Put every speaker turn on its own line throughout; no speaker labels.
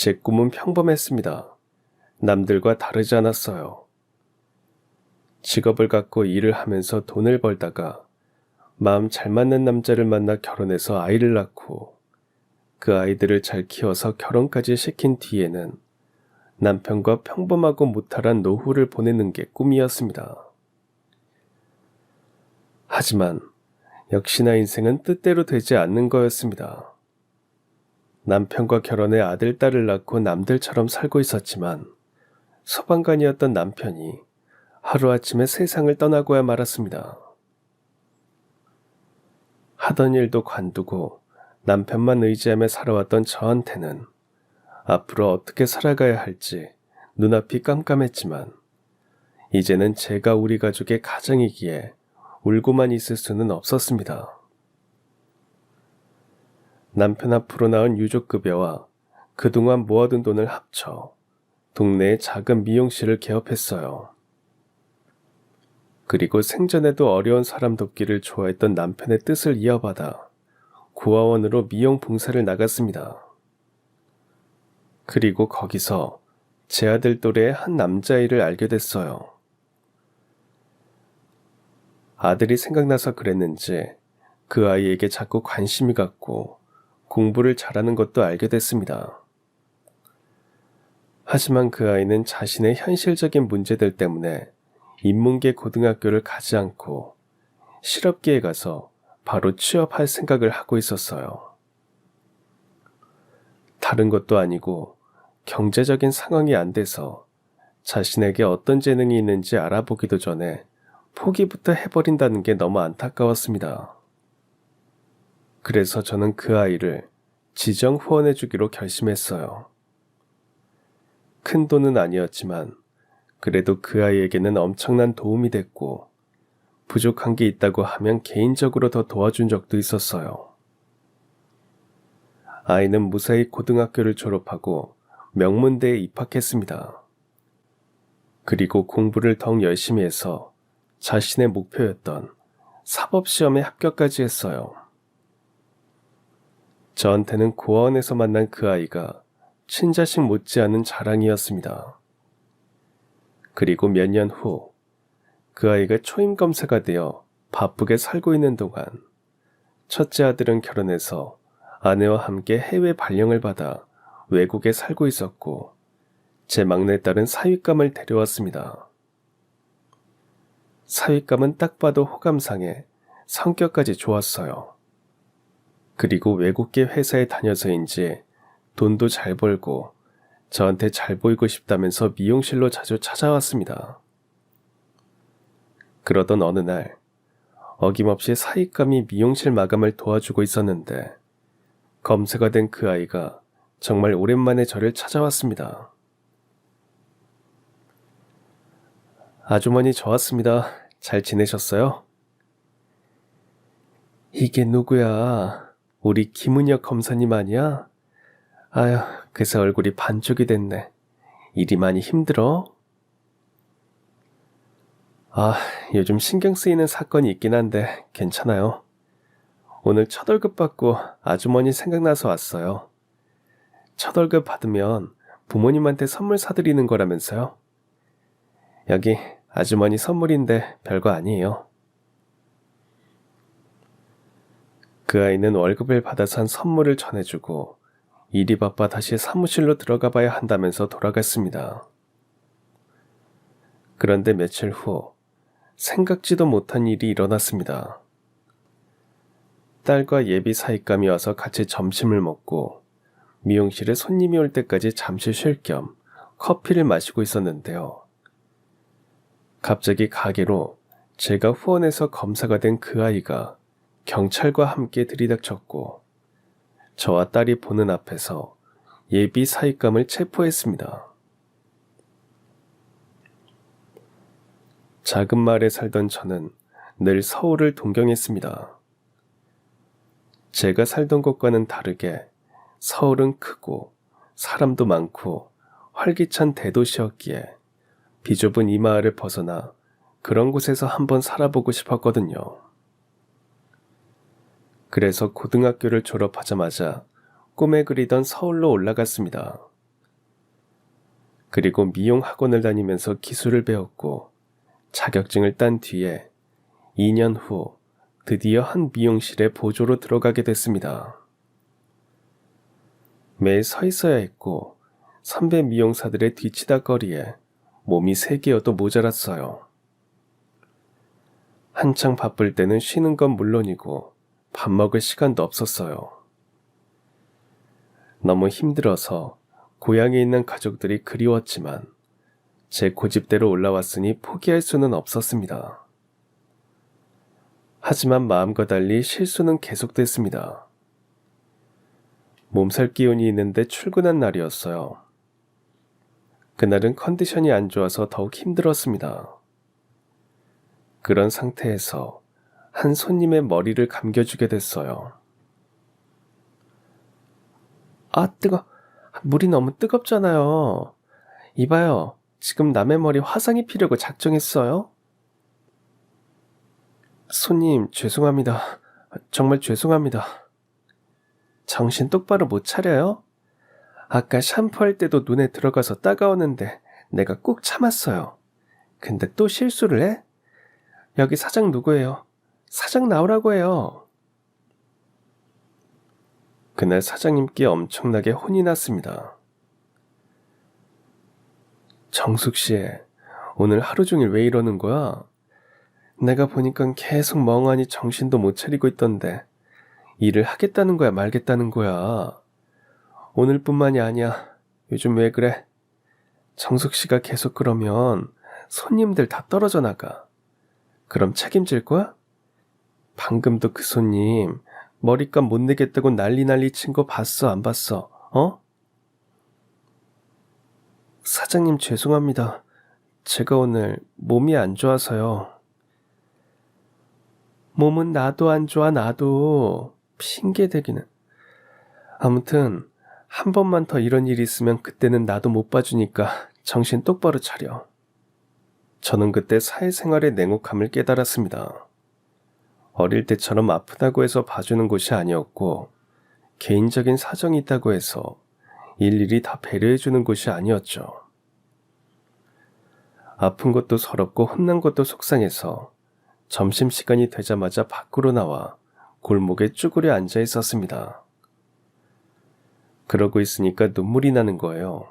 제 꿈은 평범했습니다. 남들과 다르지 않았어요. 직업을 갖고 일을 하면서 돈을 벌다가 마음 잘 맞는 남자를 만나 결혼해서 아이를 낳고 그 아이들을 잘 키워서 결혼까지 시킨 뒤에는 남편과 평범하고 무탈한 노후를 보내는 게 꿈이었습니다. 하지만 역시나 인생은 뜻대로 되지 않는 거였습니다. 남편과 결혼해 아들, 딸을 낳고 남들처럼 살고 있었지만 소방관이었던 남편이 하루아침에 세상을 떠나고야 말았습니다. 하던 일도 관두고 남편만 의지하며 살아왔던 저한테는 앞으로 어떻게 살아가야 할지 눈앞이 깜깜했지만 이제는 제가 우리 가족의 가장이기에 울고만 있을 수는 없었습니다. 남편 앞으로 낳은 유족급여와 그동안 모아둔 돈을 합쳐 동네에 작은 미용실을 개업했어요. 그리고 생전에도 어려운 사람 돕기를 좋아했던 남편의 뜻을 이어받아 고아원으로 미용 봉사를 나갔습니다. 그리고 거기서 제 아들 또래의 한 남자아이를 알게 됐어요. 아들이 생각나서 그랬는지 그 아이에게 자꾸 관심이 갔고 공부를 잘하는 것도 알게 됐습니다. 하지만 그 아이는 자신의 현실적인 문제들 때문에 인문계 고등학교를 가지 않고 실업계에 가서 바로 취업할 생각을 하고 있었어요. 다른 것도 아니고 경제적인 상황이 안 돼서 자신에게 어떤 재능이 있는지 알아보기도 전에 포기부터 해버린다는 게 너무 안타까웠습니다. 그래서 저는 그 아이를 지정 후원해주기로 결심했어요. 큰 돈은 아니었지만 그래도 그 아이에게는 엄청난 도움이 됐고 부족한 게 있다고 하면 개인적으로 더 도와준 적도 있었어요. 아이는 무사히 고등학교를 졸업하고 명문대에 입학했습니다. 그리고 공부를 더욱 열심히 해서 자신의 목표였던 사법시험에 합격까지 했어요. 저한테는 고아원에서 만난 그 아이가 친자식 못지않은 자랑이었습니다. 그리고 몇 년 후 그 아이가 초임검사가 되어 바쁘게 살고 있는 동안 첫째 아들은 결혼해서 아내와 함께 해외 발령을 받아 외국에 살고 있었고 제 막내딸은 사윗감을 데려왔습니다. 사윗감은 딱 봐도 호감상에 성격까지 좋았어요. 그리고 외국계 회사에 다녀서인지 돈도 잘 벌고 저한테 잘 보이고 싶다면서 미용실로 자주 찾아왔습니다. 그러던 어느 날 어김없이 사윗감이 미용실 마감을 도와주고 있었는데 검사가 된 그 아이가 정말 오랜만에 저를 찾아왔습니다. 아주머니 저 왔습니다. 잘 지내셨어요? 이게 누구야? 우리 김은혁 검사님 아니야? 아휴, 그새 얼굴이 반쪽이 됐네. 일이 많이 힘들어? 요즘 신경 쓰이는 사건이 있긴 한데 괜찮아요. 오늘 첫 월급 받고 아주머니 생각나서 왔어요. 첫 월급 받으면 부모님한테 선물 사드리는 거라면서요? 여기 아주머니 선물인데 별거 아니에요. 그 아이는 월급을 받아 산 선물을 전해주고 일이 바빠 다시 사무실로 들어가 봐야 한다면서 돌아갔습니다. 그런데 며칠 후 생각지도 못한 일이 일어났습니다. 딸과 예비 사윗감이 와서 같이 점심을 먹고 미용실에 손님이 올 때까지 잠시 쉴 겸 커피를 마시고 있었는데요. 갑자기 가게로 제가 후원해서 검사가 된 그 아이가 경찰과 함께 들이닥쳤고 저와 딸이 보는 앞에서 예비 사윗감을 체포했습니다. 작은 마을에 살던 저는 늘 서울을 동경했습니다. 제가 살던 곳과는 다르게 서울은 크고 사람도 많고 활기찬 대도시였기에 비좁은 이 마을을 벗어나 그런 곳에서 한번 살아보고 싶었거든요. 그래서 고등학교를 졸업하자마자 꿈에 그리던 서울로 올라갔습니다. 그리고 미용 학원을 다니면서 기술을 배웠고 자격증을 딴 뒤에 2년 후 드디어 한 미용실에 보조로 들어가게 됐습니다. 매일 서 있어야 했고 선배 미용사들의 뒤치다거리에 몸이 3개여도 모자랐어요. 한창 바쁠 때는 쉬는 건 물론이고 밥 먹을 시간도 없었어요. 너무 힘들어서 고향에 있는 가족들이 그리웠지만 제 고집대로 올라왔으니 포기할 수는 없었습니다. 하지만 마음과 달리 실수는 계속됐습니다. 몸살 기운이 있는데 출근한 날이었어요. 그날은 컨디션이 안 좋아서 더욱 힘들었습니다. 그런 상태에서 한 손님의 머리를 감겨주게 됐어요. 아, 뜨거. 물이 너무 뜨겁잖아요. 이봐요. 지금 남의 머리 화상 입히려고 작정했어요? 손님, 죄송합니다. 정말 죄송합니다. 정신 똑바로 못 차려요? 아까 샴푸할 때도 눈에 들어가서 따가웠는데 내가 꾹 참았어요. 근데 또 실수를 해? 여기 사장 누구예요? 사장 나오라고 해요. 그날 사장님께 엄청나게 혼이 났습니다. 정숙 씨, 오늘 하루 종일 왜 이러는 거야? 내가 보니까 계속 멍하니 정신도 못 차리고 있던데 일을 하겠다는 거야 말겠다는 거야? 오늘뿐만이 아니야. 요즘 왜 그래? 정숙 씨가 계속 그러면 손님들 다 떨어져 나가. 그럼 책임질 거야? 방금도 그 손님 머리값 못 내겠다고 난리 친 거 봤어 안 봤어? 어? 사장님 죄송합니다. 제가 오늘 몸이 안 좋아서요. 몸은 나도 안 좋아 나도. 핑계대기는. 아무튼 한 번만 더 이런 일이 있으면 그때는 나도 못 봐주니까 정신 똑바로 차려. 저는 그때 사회생활의 냉혹함을 깨달았습니다. 어릴 때처럼 아프다고 해서 봐주는 곳이 아니었고 개인적인 사정이 있다고 해서 일일이 다 배려해주는 곳이 아니었죠. 아픈 것도 서럽고 혼난 것도 속상해서 점심시간이 되자마자 밖으로 나와 골목에 쭈그려 앉아 있었습니다. 그러고 있으니까 눈물이 나는 거예요.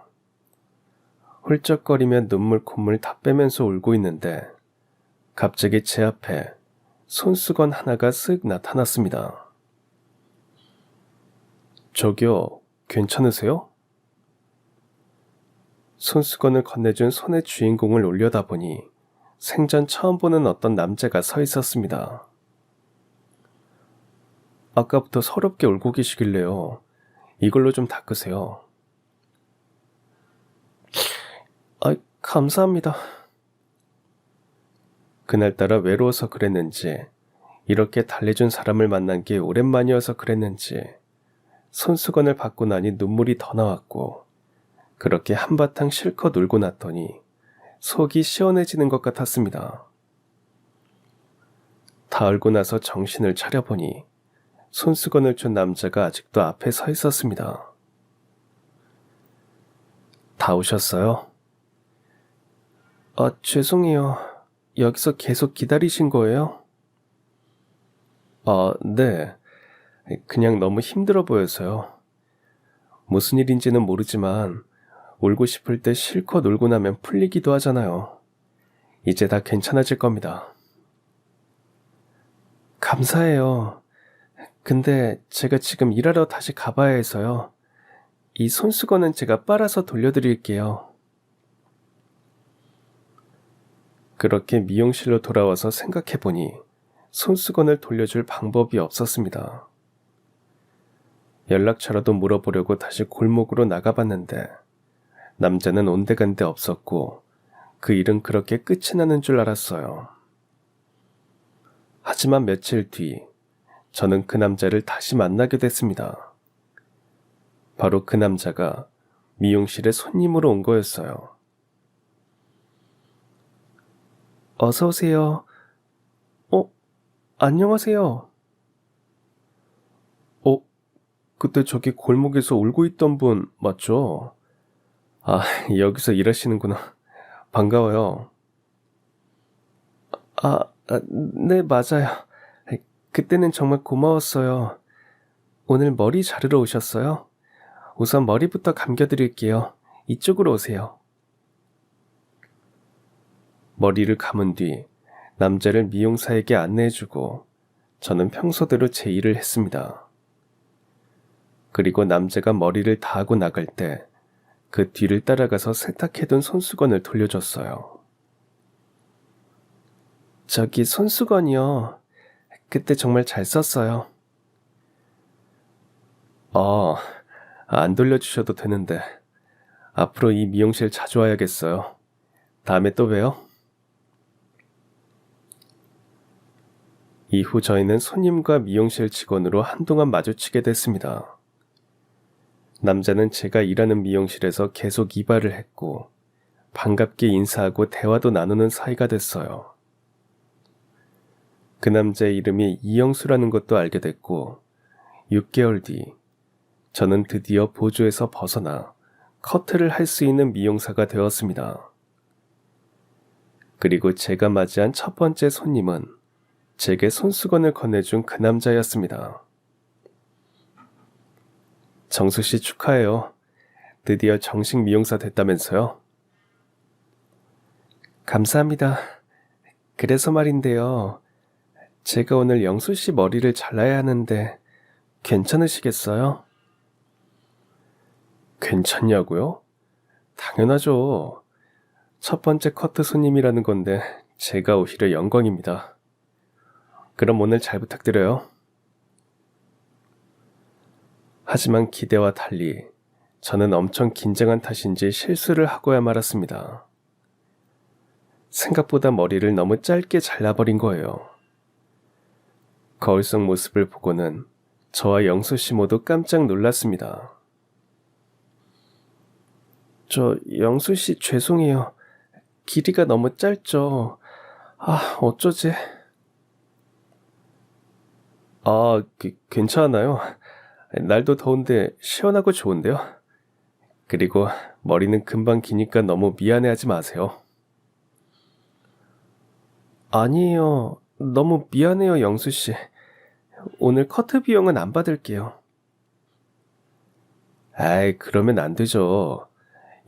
훌쩍거리며 눈물 콧물 다 빼면서 울고 있는데 갑자기 제 앞에 손수건 하나가 쓱 나타났습니다. 저기요, 괜찮으세요? 손수건을 건네준 손의 주인공을 올려다보니 생전 처음 보는 어떤 남자가 서 있었습니다. 아까부터 서럽게 울고 계시길래요. 이걸로 좀 닦으세요. 감사합니다. 그날따라 외로워서 그랬는지 이렇게 달래준 사람을 만난 게 오랜만이어서 그랬는지 손수건을 받고 나니 눈물이 더 나왔고 그렇게 한바탕 실컷 울고 났더니 속이 시원해지는 것 같았습니다. 다 울고 나서 정신을 차려보니 손수건을 준 남자가 아직도 앞에 서 있었습니다. 다 오셨어요? 죄송해요. 여기서 계속 기다리신 거예요? 네. 그냥 너무 힘들어 보여서요. 무슨 일인지는 모르지만 울고 싶을 때 실컷 울고 나면 풀리기도 하잖아요. 이제 다 괜찮아질 겁니다. 감사해요. 근데 제가 지금 일하러 다시 가봐야 해서요. 이 손수건은 제가 빨아서 돌려드릴게요. 그렇게 미용실로 돌아와서 생각해보니 손수건을 돌려줄 방법이 없었습니다. 연락처라도 물어보려고 다시 골목으로 나가봤는데 남자는 온데간데 없었고 그 일은 그렇게 끝이 나는 줄 알았어요. 하지만 며칠 뒤 저는 그 남자를 다시 만나게 됐습니다. 바로 그 남자가 미용실에 손님으로 온 거였어요. 어서 오세요. 안녕하세요. 그때 저기 골목에서 울고 있던 분 맞죠? 아, 여기서 일하시는구나. 반가워요. 아, 네, 맞아요. 그때는 정말 고마웠어요. 오늘 머리 자르러 오셨어요? 우선 머리부터 감겨드릴게요. 이쪽으로 오세요. 머리를 감은 뒤 남자를 미용사에게 안내해주고 저는 평소대로 제 일을 했습니다. 그리고 남자가 머리를 다 하고 나갈 때 그 뒤를 따라가서 세탁해둔 손수건을 돌려줬어요. 저기 손수건이요. 그때 정말 잘 썼어요. 안 돌려주셔도 되는데 앞으로 이 미용실 자주 와야겠어요. 다음에 또 봬요. 이후 저희는 손님과 미용실 직원으로 한동안 마주치게 됐습니다. 남자는 제가 일하는 미용실에서 계속 이발을 했고 반갑게 인사하고 대화도 나누는 사이가 됐어요. 그 남자의 이름이 이영수라는 것도 알게 됐고 6개월 뒤 저는 드디어 보조에서 벗어나 커트를 할 수 있는 미용사가 되었습니다. 그리고 제가 맞이한 첫 번째 손님은 제게 손수건을 건네준 그 남자였습니다. 정수 씨 축하해요. 드디어 정식 미용사 됐다면서요? 감사합니다. 그래서 말인데요. 제가 오늘 영수 씨 머리를 잘라야 하는데 괜찮으시겠어요? 괜찮냐고요? 당연하죠. 첫 번째 커트 손님이라는 건데 제가 오히려 영광입니다. 그럼 오늘 잘 부탁드려요. 하지만 기대와 달리 저는 엄청 긴장한 탓인지 실수를 하고야 말았습니다. 생각보다 머리를 너무 짧게 잘라버린 거예요. 거울 속 모습을 보고는 저와 영수 씨 모두 깜짝 놀랐습니다. 영수 씨 죄송해요. 길이가 너무 짧죠. 어쩌지? 괜찮아요. 날도 더운데 시원하고 좋은데요. 그리고 머리는 금방 기니까 너무 미안해하지 마세요. 아니에요. 너무 미안해요, 영수 씨. 오늘 커트 비용은 안 받을게요. 그러면 안 되죠.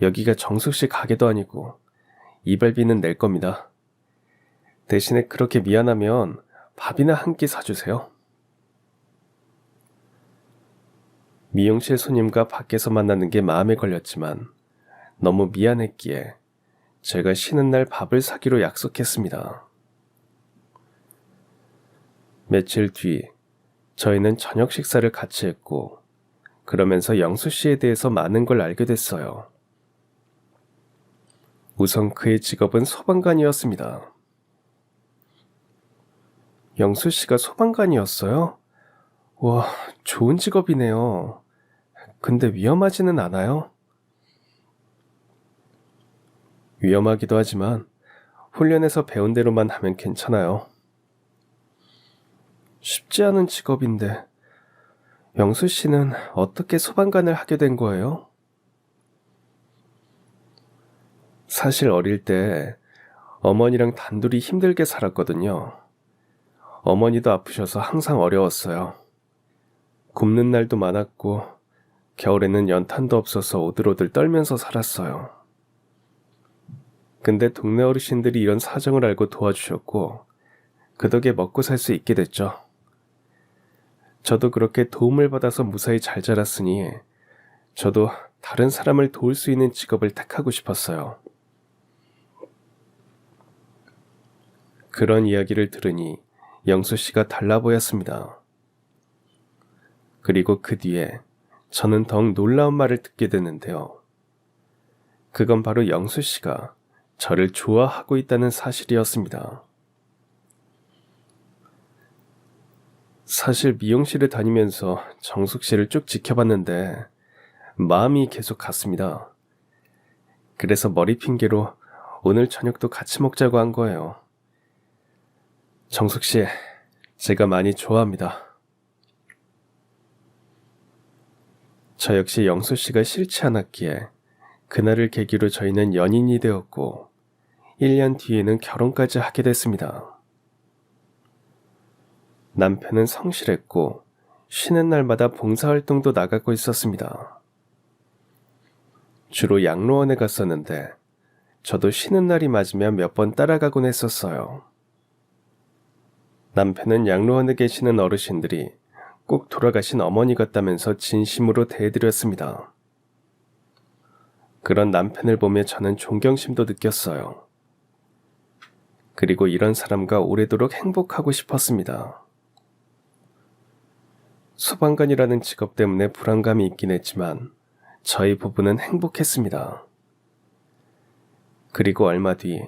여기가 정숙 씨 가게도 아니고 이발비는 낼 겁니다. 대신에 그렇게 미안하면 밥이나 한 끼 사주세요. 미용실 손님과 밖에서 만나는 게 마음에 걸렸지만 너무 미안했기에 제가 쉬는 날 밥을 사기로 약속했습니다. 며칠 뒤 저희는 저녁 식사를 같이 했고 그러면서 영수 씨에 대해서 많은 걸 알게 됐어요. 우선 그의 직업은 소방관이었습니다. 영수 씨가 소방관이었어요? 와, 좋은 직업이네요. 근데 위험하지는 않아요? 위험하기도 하지만 훈련에서 배운 대로만 하면 괜찮아요. 쉽지 않은 직업인데 영수 씨는 어떻게 소방관을 하게 된 거예요? 사실 어릴 때 어머니랑 단둘이 힘들게 살았거든요. 어머니도 아프셔서 항상 어려웠어요. 굶는 날도 많았고 겨울에는 연탄도 없어서 오들오들 떨면서 살았어요. 근데 동네 어르신들이 이런 사정을 알고 도와주셨고 그 덕에 먹고 살 수 있게 됐죠. 저도 그렇게 도움을 받아서 무사히 잘 자랐으니 저도 다른 사람을 도울 수 있는 직업을 택하고 싶었어요. 그런 이야기를 들으니 영수 씨가 달라 보였습니다. 그리고 그 뒤에 저는 더욱 놀라운 말을 듣게 됐는데요. 그건 바로 영수 씨가 저를 좋아하고 있다는 사실이었습니다. 사실 미용실에 다니면서 정숙 씨를 쭉 지켜봤는데 마음이 계속 갔습니다. 그래서 머리 핑계로 오늘 저녁도 같이 먹자고 한 거예요. 정숙 씨, 제가 많이 좋아합니다. 저 역시 영수 씨가 싫지 않았기에 그날을 계기로 저희는 연인이 되었고 1년 뒤에는 결혼까지 하게 됐습니다. 남편은 성실했고 쉬는 날마다 봉사활동도 나가고 있었습니다. 주로 양로원에 갔었는데 저도 쉬는 날이 맞으면 몇 번 따라가곤 했었어요. 남편은 양로원에 계시는 어르신들이 꼭 돌아가신 어머니 같다면서 진심으로 대해드렸습니다. 그런 남편을 보며 저는 존경심도 느꼈어요. 그리고 이런 사람과 오래도록 행복하고 싶었습니다. 소방관이라는 직업 때문에 불안감이 있긴 했지만 저희 부부는 행복했습니다. 그리고 얼마 뒤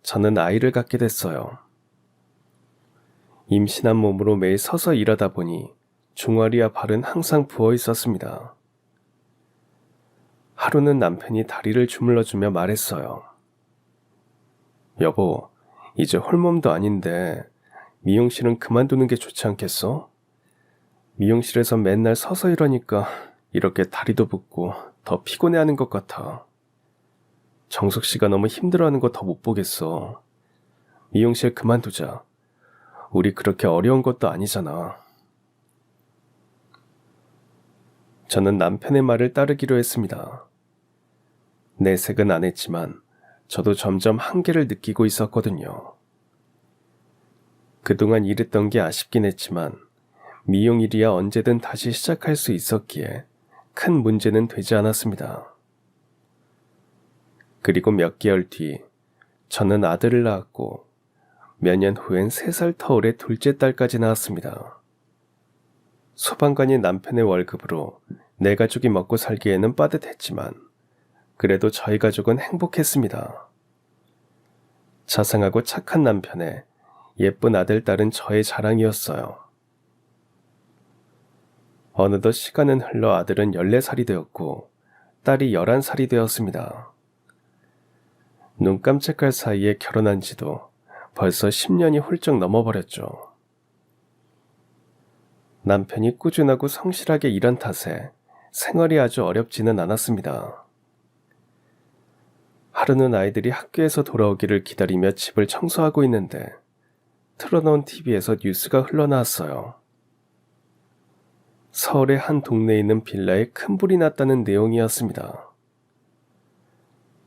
저는 아이를 갖게 됐어요. 임신한 몸으로 매일 서서 일하다 보니 종아리와 발은 항상 부어 있었습니다. 하루는 남편이 다리를 주물러주며 말했어요. 여보, 이제 홀몸도 아닌데 미용실은 그만두는 게 좋지 않겠어? 미용실에서 맨날 서서 일하니까 이렇게 다리도 붓고 더 피곤해하는 것 같아. 정석 씨가 너무 힘들어하는 거 더 못 보겠어. 미용실 그만두자. 우리 그렇게 어려운 것도 아니잖아. 저는 남편의 말을 따르기로 했습니다. 내색은 안 했지만 저도 점점 한계를 느끼고 있었거든요. 그동안 일했던 게 아쉽긴 했지만 미용일이야 언제든 다시 시작할 수 있었기에 큰 문제는 되지 않았습니다. 그리고 몇 개월 뒤 저는 아들을 낳았고 몇 년 후엔 3살 터울의 둘째 딸까지 낳았습니다. 소방관이 남편의 월급으로 내 가족이 먹고 살기에는 빠듯했지만 그래도 저희 가족은 행복했습니다. 자상하고 착한 남편에 예쁜 아들, 딸은 저의 자랑이었어요. 어느덧 시간은 흘러 아들은 14살이 되었고 딸이 11살이 되었습니다. 눈 깜짝할 사이에 결혼한 지도 벌써 10년이 훌쩍 넘어버렸죠. 남편이 꾸준하고 성실하게 일한 탓에 생활이 아주 어렵지는 않았습니다. 하루는 아이들이 학교에서 돌아오기를 기다리며 집을 청소하고 있는데 틀어놓은 TV에서 뉴스가 흘러나왔어요. 서울의 한 동네에 있는 빌라에 큰 불이 났다는 내용이었습니다.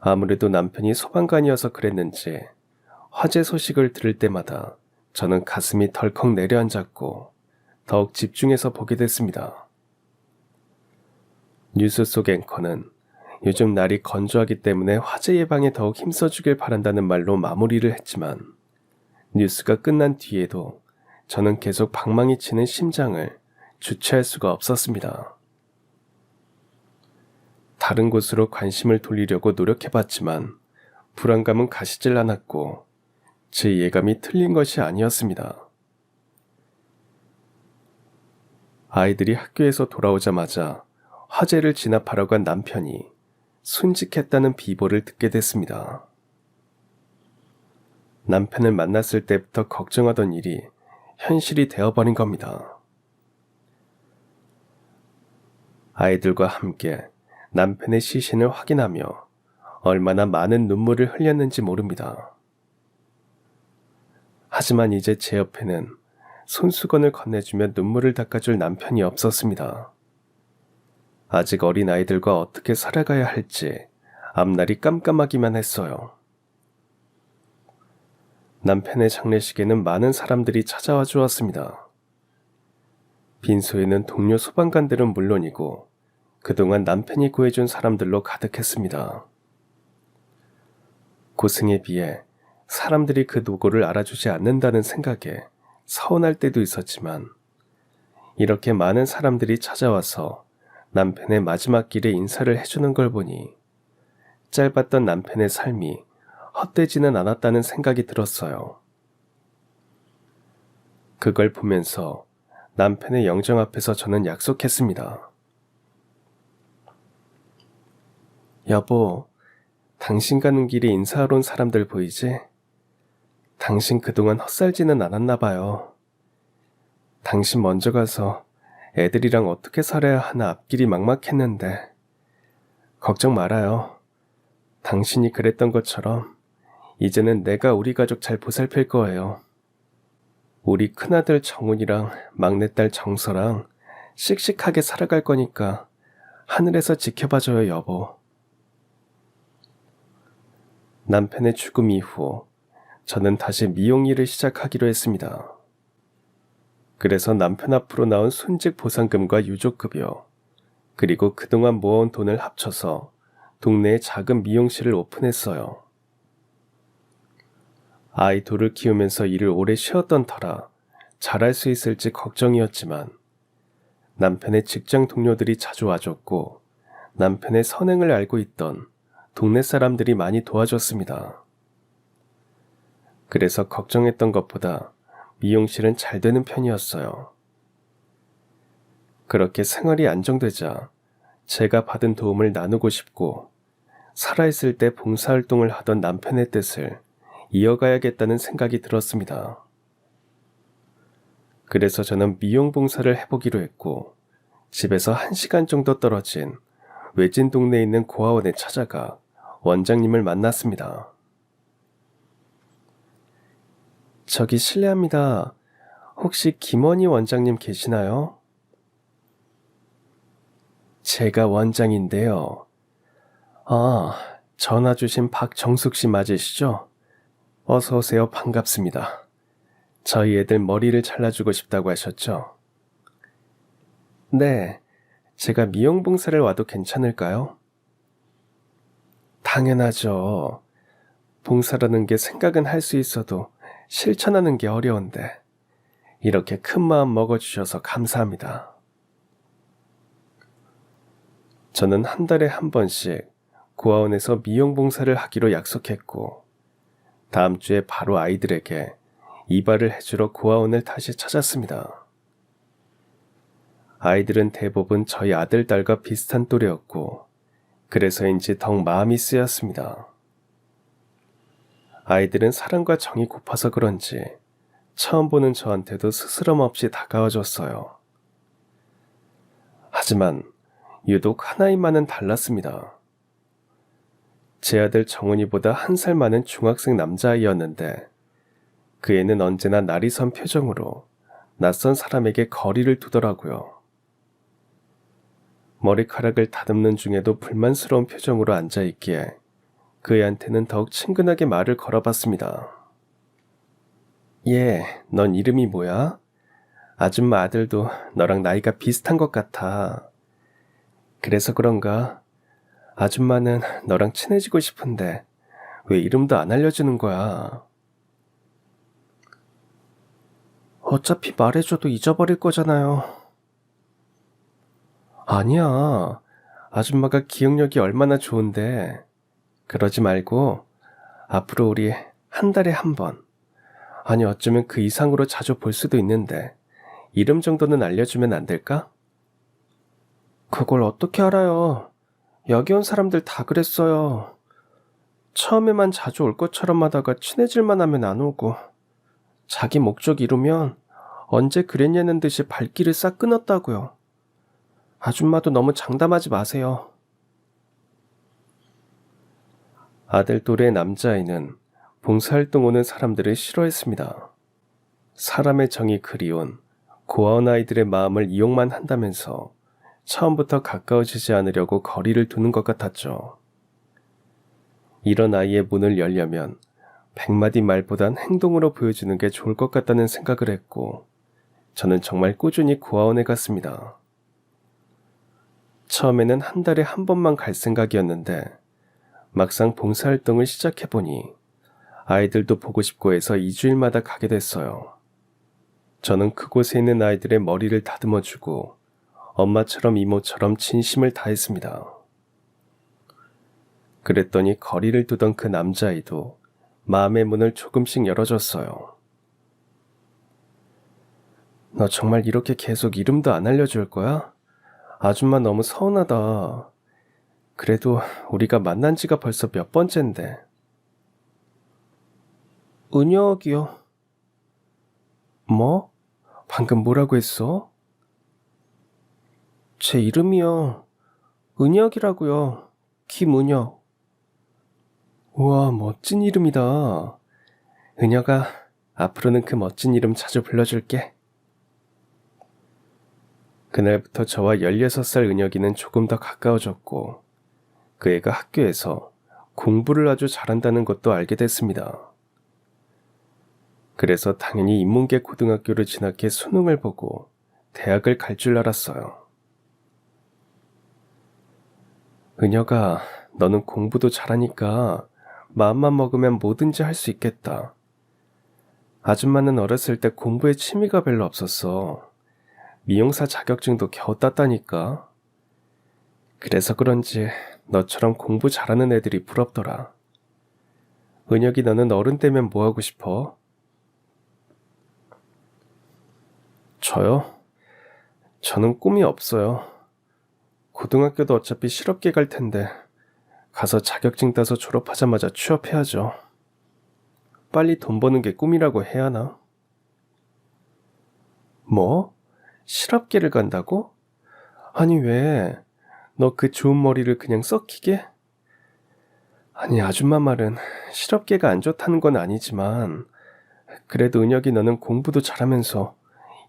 아무래도 남편이 소방관이어서 그랬는지 화재 소식을 들을 때마다 저는 가슴이 덜컥 내려앉았고 더욱 집중해서 보게 됐습니다. 뉴스 속 앵커는 요즘 날이 건조하기 때문에 화재 예방에 더욱 힘써주길 바란다는 말로 마무리를 했지만 뉴스가 끝난 뒤에도 저는 계속 방망이 치는 심장을 주체할 수가 없었습니다. 다른 곳으로 관심을 돌리려고 노력해봤지만 불안감은 가시질 않았고 제 예감이 틀린 것이 아니었습니다. 아이들이 학교에서 돌아오자마자 화재를 진압하러 간 남편이 순직했다는 비보를 듣게 됐습니다. 남편을 만났을 때부터 걱정하던 일이 현실이 되어버린 겁니다. 아이들과 함께 남편의 시신을 확인하며 얼마나 많은 눈물을 흘렸는지 모릅니다. 하지만 이제 제 옆에는 손수건을 건네주며 눈물을 닦아줄 남편이 없었습니다. 아직 어린 아이들과 어떻게 살아가야 할지 앞날이 깜깜하기만 했어요. 남편의 장례식에는 많은 사람들이 찾아와 주었습니다. 빈소에는 동료 소방관들은 물론이고 그동안 남편이 구해준 사람들로 가득했습니다. 고생에 비해 사람들이 그 노고를 알아주지 않는다는 생각에 서운할 때도 있었지만 이렇게 많은 사람들이 찾아와서 남편의 마지막 길에 인사를 해주는 걸 보니 짧았던 남편의 삶이 헛되지는 않았다는 생각이 들었어요. 그걸 보면서 남편의 영정 앞에서 저는 약속했습니다. 여보, 당신 가는 길에 인사하러 온 사람들 보이지? 당신 그동안 헛살지는 않았나 봐요. 당신 먼저 가서 애들이랑 어떻게 살아야 하나 앞길이 막막했는데 걱정 말아요. 당신이 그랬던 것처럼 이제는 내가 우리 가족 잘 보살필 거예요. 우리 큰아들 정훈이랑 막내딸 정서랑 씩씩하게 살아갈 거니까 하늘에서 지켜봐줘요, 여보. 남편의 죽음 이후 저는 다시 미용 일을 시작하기로 했습니다. 그래서 남편 앞으로 나온 순직 보상금과 유족급여, 그리고 그동안 모아온 돈을 합쳐서 동네에 작은 미용실을 오픈했어요. 아이 둘을 키우면서 일을 오래 쉬었던 터라 잘할 수 있을지 걱정이었지만 남편의 직장 동료들이 자주 와줬고 남편의 선행을 알고 있던 동네 사람들이 많이 도와줬습니다. 그래서 걱정했던 것보다 미용실은 잘 되는 편이었어요. 그렇게 생활이 안정되자 제가 받은 도움을 나누고 싶고 살아있을 때 봉사활동을 하던 남편의 뜻을 이어가야겠다는 생각이 들었습니다. 그래서 저는 미용 봉사를 해보기로 했고 집에서 1시간 정도 떨어진 외진 동네에 있는 고아원에 찾아가 원장님을 만났습니다. 저기 실례합니다. 혹시 김원희 원장님 계시나요? 제가 원장인데요. 아, 전화 주신 박정숙 씨 맞으시죠? 어서 오세요. 반갑습니다. 저희 애들 머리를 잘라주고 싶다고 하셨죠? 네, 제가 미용 봉사를 와도 괜찮을까요? 당연하죠. 봉사라는 게 생각은 할 수 있어도 실천하는 게 어려운데 이렇게 큰 마음 먹어주셔서 감사합니다. 저는 한 달에 한 번씩 고아원에서 미용 봉사를 하기로 약속했고 다음 주에 바로 아이들에게 이발을 해주러 고아원을 다시 찾았습니다. 아이들은 대부분 저희 아들, 딸과 비슷한 또래였고 그래서인지 더욱 마음이 쓰였습니다. 아이들은 사랑과 정이 고파서 그런지 처음 보는 저한테도 스스럼 없이 다가와줬어요. 하지만 유독 하나인만은 달랐습니다. 제 아들 정훈이보다 1살 많은 중학생 남자아이였는데 그 애는 언제나 날이 선 표정으로 낯선 사람에게 거리를 두더라고요. 머리카락을 다듬는 중에도 불만스러운 표정으로 앉아있기에 그 애한테는 더욱 친근하게 말을 걸어봤습니다. 넌 이름이 뭐야? 아줌마 아들도 너랑 나이가 비슷한 것 같아. 그래서 그런가? 아줌마는 너랑 친해지고 싶은데 왜 이름도 안 알려주는 거야? 어차피 말해줘도 잊어버릴 거잖아요. 아니야. 아줌마가 기억력이 얼마나 좋은데. 그러지 말고 앞으로 우리 한 달에 한 번, 아니 어쩌면 그 이상으로 자주 볼 수도 있는데 이름 정도는 알려주면 안 될까? 그걸 어떻게 알아요? 여기 온 사람들 다 그랬어요. 처음에만 자주 올 것처럼 하다가 친해질만 하면 안 오고 자기 목적 이루면 언제 그랬냐는 듯이 발길을 싹 끊었다고요. 아줌마도 너무 장담하지 마세요. 아들 또래 남자아이는 봉사활동 오는 사람들을 싫어했습니다. 사람의 정이 그리운 고아원 아이들의 마음을 이용만 한다면서 처음부터 가까워지지 않으려고 거리를 두는 것 같았죠. 이런 아이의 문을 열려면 100마디 말보단 행동으로 보여주는 게 좋을 것 같다는 생각을 했고 저는 정말 꾸준히 고아원에 갔습니다. 처음에는 한 달에 한 번만 갈 생각이었는데 막상 봉사활동을 시작해보니 아이들도 보고 싶고 해서 2주일마다 가게 됐어요. 저는 그곳에 있는 아이들의 머리를 다듬어주고 엄마처럼 이모처럼 진심을 다했습니다. 그랬더니 거리를 두던 그 남자아이도 마음의 문을 조금씩 열어줬어요. 너 정말 이렇게 계속 이름도 안 알려줄 거야? 아줌마 너무 서운하다. 그래도 우리가 만난 지가 벌써 몇 번째인데. 은혁이요. 뭐? 방금 뭐라고 했어? 제 이름이요. 은혁이라고요. 김은혁. 우와, 멋진 이름이다. 은혁아, 앞으로는 그 멋진 이름 자주 불러줄게. 그날부터 저와 16살 은혁이는 조금 더 가까워졌고, 그 애가 학교에서 공부를 아주 잘한다는 것도 알게 됐습니다. 그래서 당연히 인문계 고등학교를 진학해 수능을 보고 대학을 갈 줄 알았어요. 은혁아, 너는 공부도 잘하니까 마음만 먹으면 뭐든지 할 수 있겠다. 아줌마는 어렸을 때 공부에 취미가 별로 없었어. 미용사 자격증도 겨우 땄다니까. 그래서 그런지 너처럼 공부 잘하는 애들이 부럽더라. 은혁이, 너는 어른 되면 뭐 하고 싶어? 저요? 저는 꿈이 없어요. 고등학교도 어차피 실업계 갈 텐데 가서 자격증 따서 졸업하자마자 취업해야죠. 빨리 돈 버는 게 꿈이라고 해야 하나? 뭐? 실업계를 간다고? 아니 왜? 너 그 좋은 머리를 그냥 썩히게? 아니, 아줌마 말은 실업계가 안 좋다는 건 아니지만 그래도 은혁이, 너는 공부도 잘하면서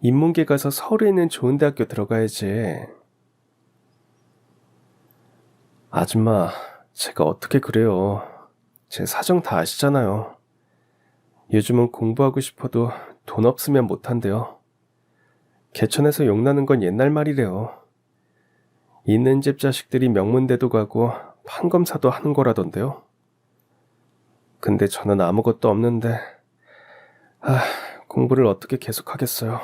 인문계 가서 서울에 있는 좋은 대학교 들어가야지. 아줌마, 제가 어떻게 그래요. 제 사정 다 아시잖아요. 요즘은 공부하고 싶어도 돈 없으면 못한대요. 개천에서 용나는 건 옛날 말이래요. 있는 집 자식들이 명문대도 가고 판검사도 하는 거라던데요. 근데 저는 아무것도 없는데 공부를 어떻게 계속하겠어요.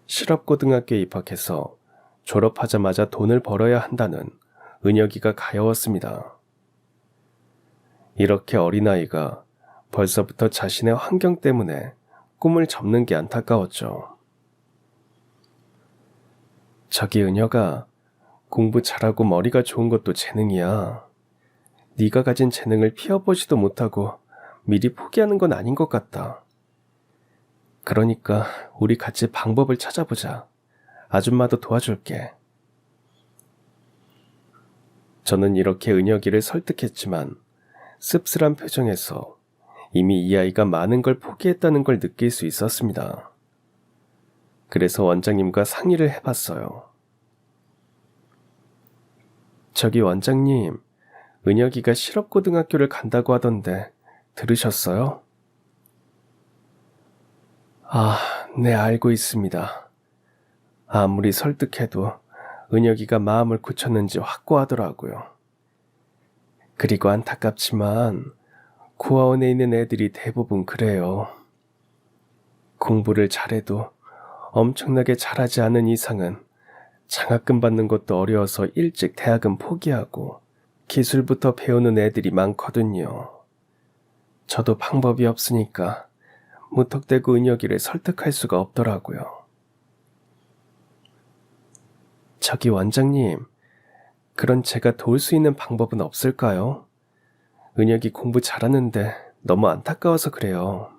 실업고등학교에 입학해서 졸업하자마자 돈을 벌어야 한다는 은혁이가 가여웠습니다. 이렇게 어린아이가 벌써부터 자신의 환경 때문에 꿈을 접는 게 안타까웠죠. 저기 은혁아, 공부 잘하고 머리가 좋은 것도 재능이야. 네가 가진 재능을 피워보지도 못하고 미리 포기하는 건 아닌 것 같다. 그러니까 우리 같이 방법을 찾아보자. 아줌마도 도와줄게. 저는 이렇게 은혁이를 설득했지만 씁쓸한 표정에서 이미 이 아이가 많은 걸 포기했다는 걸 느낄 수 있었습니다. 그래서 원장님과 상의를 해봤어요. 저기 원장님, 은혁이가 실업고등학교를 간다고 하던데 들으셨어요? 네, 알고 있습니다. 아무리 설득해도 은혁이가 마음을 굳혔는지 확고하더라고요. 그리고 안타깝지만 고아원에 있는 애들이 대부분 그래요. 공부를 잘해도 엄청나게 잘하지 않은 이상은 장학금 받는 것도 어려워서 일찍 대학은 포기하고 기술부터 배우는 애들이 많거든요. 저도 방법이 없으니까 무턱대고 은혁이를 설득할 수가 없더라고요. 저기 원장님, 그런 제가 도울 수 있는 방법은 없을까요? 은혁이 공부 잘하는데 너무 안타까워서 그래요.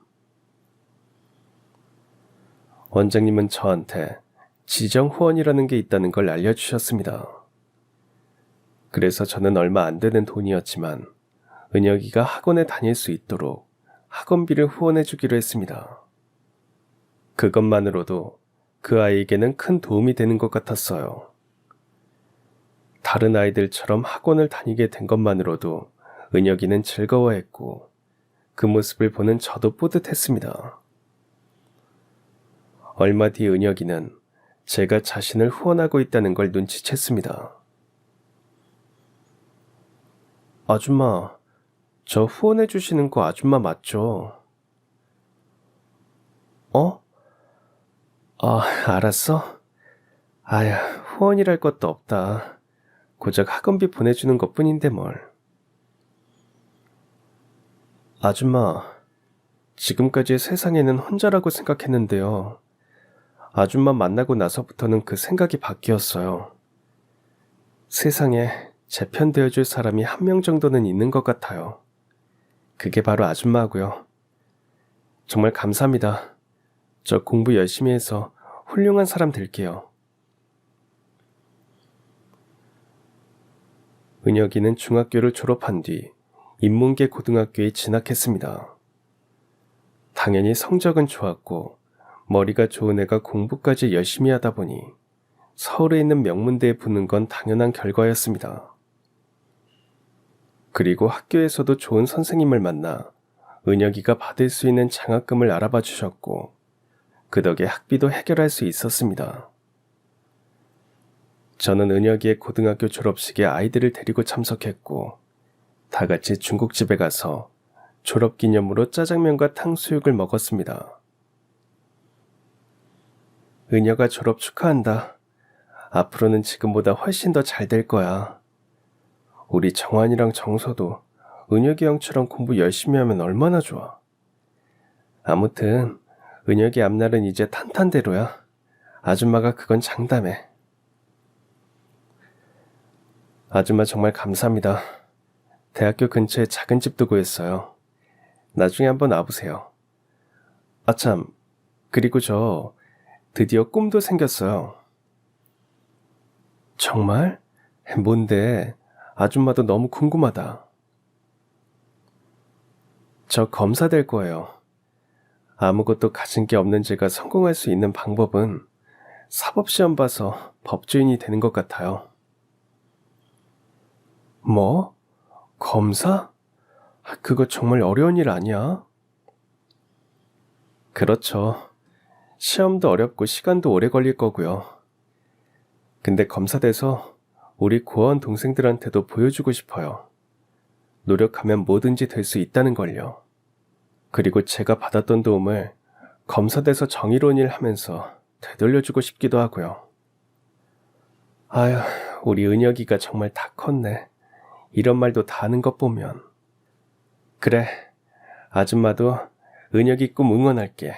원장님은 저한테 지정 후원이라는 게 있다는 걸 알려주셨습니다. 그래서 저는 얼마 안 되는 돈이었지만 은혁이가 학원에 다닐 수 있도록 학원비를 후원해 주기로 했습니다. 그것만으로도 그 아이에게는 큰 도움이 되는 것 같았어요. 다른 아이들처럼 학원을 다니게 된 것만으로도 은혁이는 즐거워했고 그 모습을 보는 저도 뿌듯했습니다. 얼마 뒤 은혁이는 제가 자신을 후원하고 있다는 걸 눈치챘습니다. 아줌마, 저 후원해 주시는 거 아줌마 맞죠? 어? 알았어? 아야, 후원이랄 것도 없다. 고작 학원비 보내주는 것 뿐인데 뭘. 아줌마, 지금까지 세상에는 혼자라고 생각했는데요. 아줌마 만나고 나서부터는 그 생각이 바뀌었어요. 세상에 제 편 되어줄 사람이 한 명 정도는 있는 것 같아요. 그게 바로 아줌마고요. 정말 감사합니다. 저 공부 열심히 해서 훌륭한 사람 될게요. 은혁이는 중학교를 졸업한 뒤 인문계 고등학교에 진학했습니다. 당연히 성적은 좋았고 머리가 좋은 애가 공부까지 열심히 하다 보니 서울에 있는 명문대에 붙는 건 당연한 결과였습니다. 그리고 학교에서도 좋은 선생님을 만나 은혁이가 받을 수 있는 장학금을 알아봐 주셨고 그 덕에 학비도 해결할 수 있었습니다. 저는 은혁이의 고등학교 졸업식에 아이들을 데리고 참석했고 다 같이 중국집에 가서 졸업기념으로 짜장면과 탕수육을 먹었습니다. 은혁아 졸업 축하한다. 앞으로는 지금보다 훨씬 더 잘 될 거야. 우리 정환이랑 정서도 은혁이 형처럼 공부 열심히 하면 얼마나 좋아. 아무튼 은혁이 앞날은 이제 탄탄대로야. 아줌마가 그건 장담해. 아줌마 정말 감사합니다. 대학교 근처에 작은 집도 구했어요. 나중에 한번 와보세요. 아참, 그리고 저 드디어 꿈도 생겼어요. 정말? 뭔데? 아줌마도 너무 궁금하다. 저 검사 될 거예요. 아무것도 가진 게 없는 제가 성공할 수 있는 방법은 사법시험 봐서 법조인이 되는 것 같아요. 뭐? 검사? 그거 정말 어려운 일 아니야? 그렇죠. 시험도 어렵고 시간도 오래 걸릴 거고요. 근데 검사 돼서 우리 고아원 동생들한테도 보여주고 싶어요. 노력하면 뭐든지 될 수 있다는 걸요. 그리고 제가 받았던 도움을 검사 돼서 정의로운 일 하면서 되돌려주고 싶기도 하고요. 아휴, 우리 은혁이가 정말 다 컸네. 이런 말도 다 하는 것 보면. 그래, 아줌마도 은혁이 꿈 응원할게.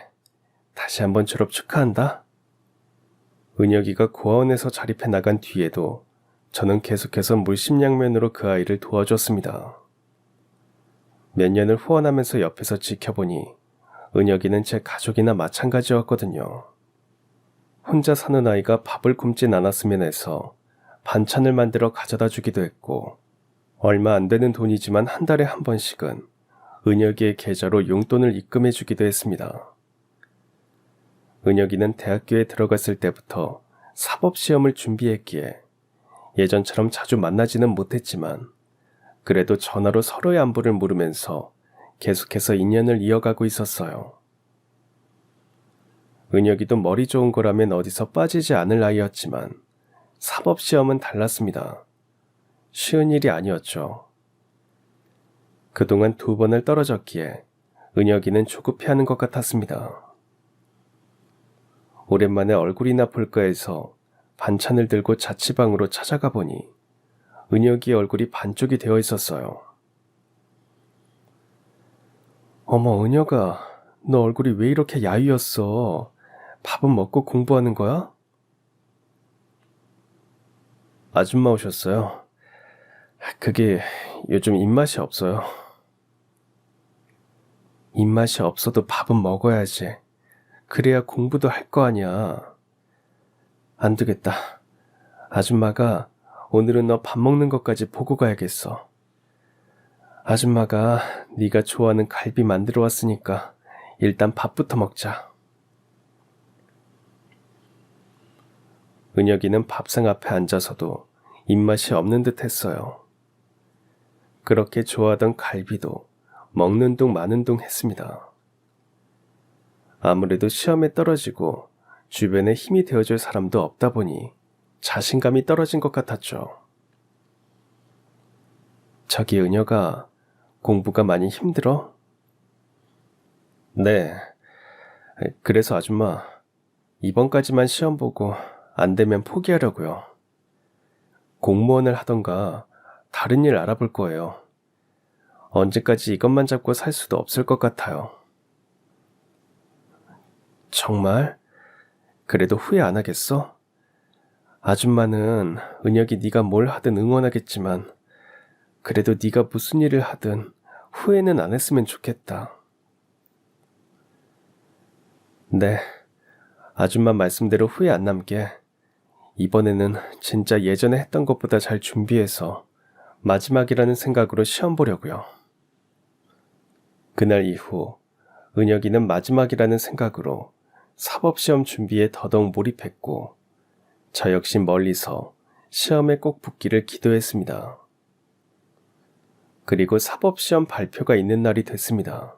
다시 한번 졸업 축하한다. 은혁이가 고아원에서 자립해 나간 뒤에도 저는 계속해서 물심양면으로 그 아이를 도와줬습니다. 몇 년을 후원하면서 옆에서 지켜보니 은혁이는 제 가족이나 마찬가지였거든요. 혼자 사는 아이가 밥을 굶진 않았으면 해서 반찬을 만들어 가져다 주기도 했고 얼마 안 되는 돈이지만 한 달에 한 번씩은 은혁이의 계좌로 용돈을 입금해 주기도 했습니다. 은혁이는 대학교에 들어갔을 때부터 사법시험을 준비했기에 예전처럼 자주 만나지는 못했지만 그래도 전화로 서로의 안부를 물으면서 계속해서 인연을 이어가고 있었어요. 은혁이도 머리 좋은 거라면 어디서 빠지지 않을 아이였지만 사법시험은 달랐습니다. 쉬운 일이 아니었죠. 그동안 2번을 떨어졌기에 은혁이는 조급해하는 것 같았습니다. 오랜만에 얼굴이나 볼까 해서 반찬을 들고 자취방으로 찾아가 보니 은혁이의 얼굴이 반쪽이 되어 있었어요. 어머, 은혁아, 너 얼굴이 왜 이렇게 야위었어? 밥은 먹고 공부하는 거야? 아줌마 오셨어요. 그게 요즘 입맛이 없어요. 입맛이 없어도 밥은 먹어야지. 그래야 공부도 할 거 아니야. 안 되겠다. 아줌마가 오늘은 너 밥 먹는 것까지 보고 가야겠어. 아줌마가 네가 좋아하는 갈비 만들어 왔으니까 일단 밥부터 먹자. 은혁이는 밥상 앞에 앉아서도 입맛이 없는 듯 했어요. 그렇게 좋아하던 갈비도 먹는 둥 마는 둥 했습니다. 아무래도 시험에 떨어지고 주변에 힘이 되어줄 사람도 없다 보니 자신감이 떨어진 것 같았죠. 저기 은혁아, 공부가 많이 힘들어? 네. 그래서 아줌마, 이번까지만 시험 보고 안 되면 포기하려고요. 공무원을 하던가 다른 일 알아볼 거예요. 언제까지 이것만 잡고 살 수도 없을 것 같아요. 정말? 그래도 후회 안 하겠어? 아줌마는 은혁이 네가 뭘 하든 응원하겠지만 그래도 네가 무슨 일을 하든 후회는 안 했으면 좋겠다. 네, 아줌마 말씀대로 후회 안 남게 이번에는 진짜 예전에 했던 것보다 잘 준비해서 마지막이라는 생각으로 시험 보려고요. 그날 이후 은혁이는 마지막이라는 생각으로 사법시험 준비에 더더욱 몰입했고 저 역시 멀리서 시험에 꼭 붙기를 기도했습니다. 그리고 사법시험 발표가 있는 날이 됐습니다.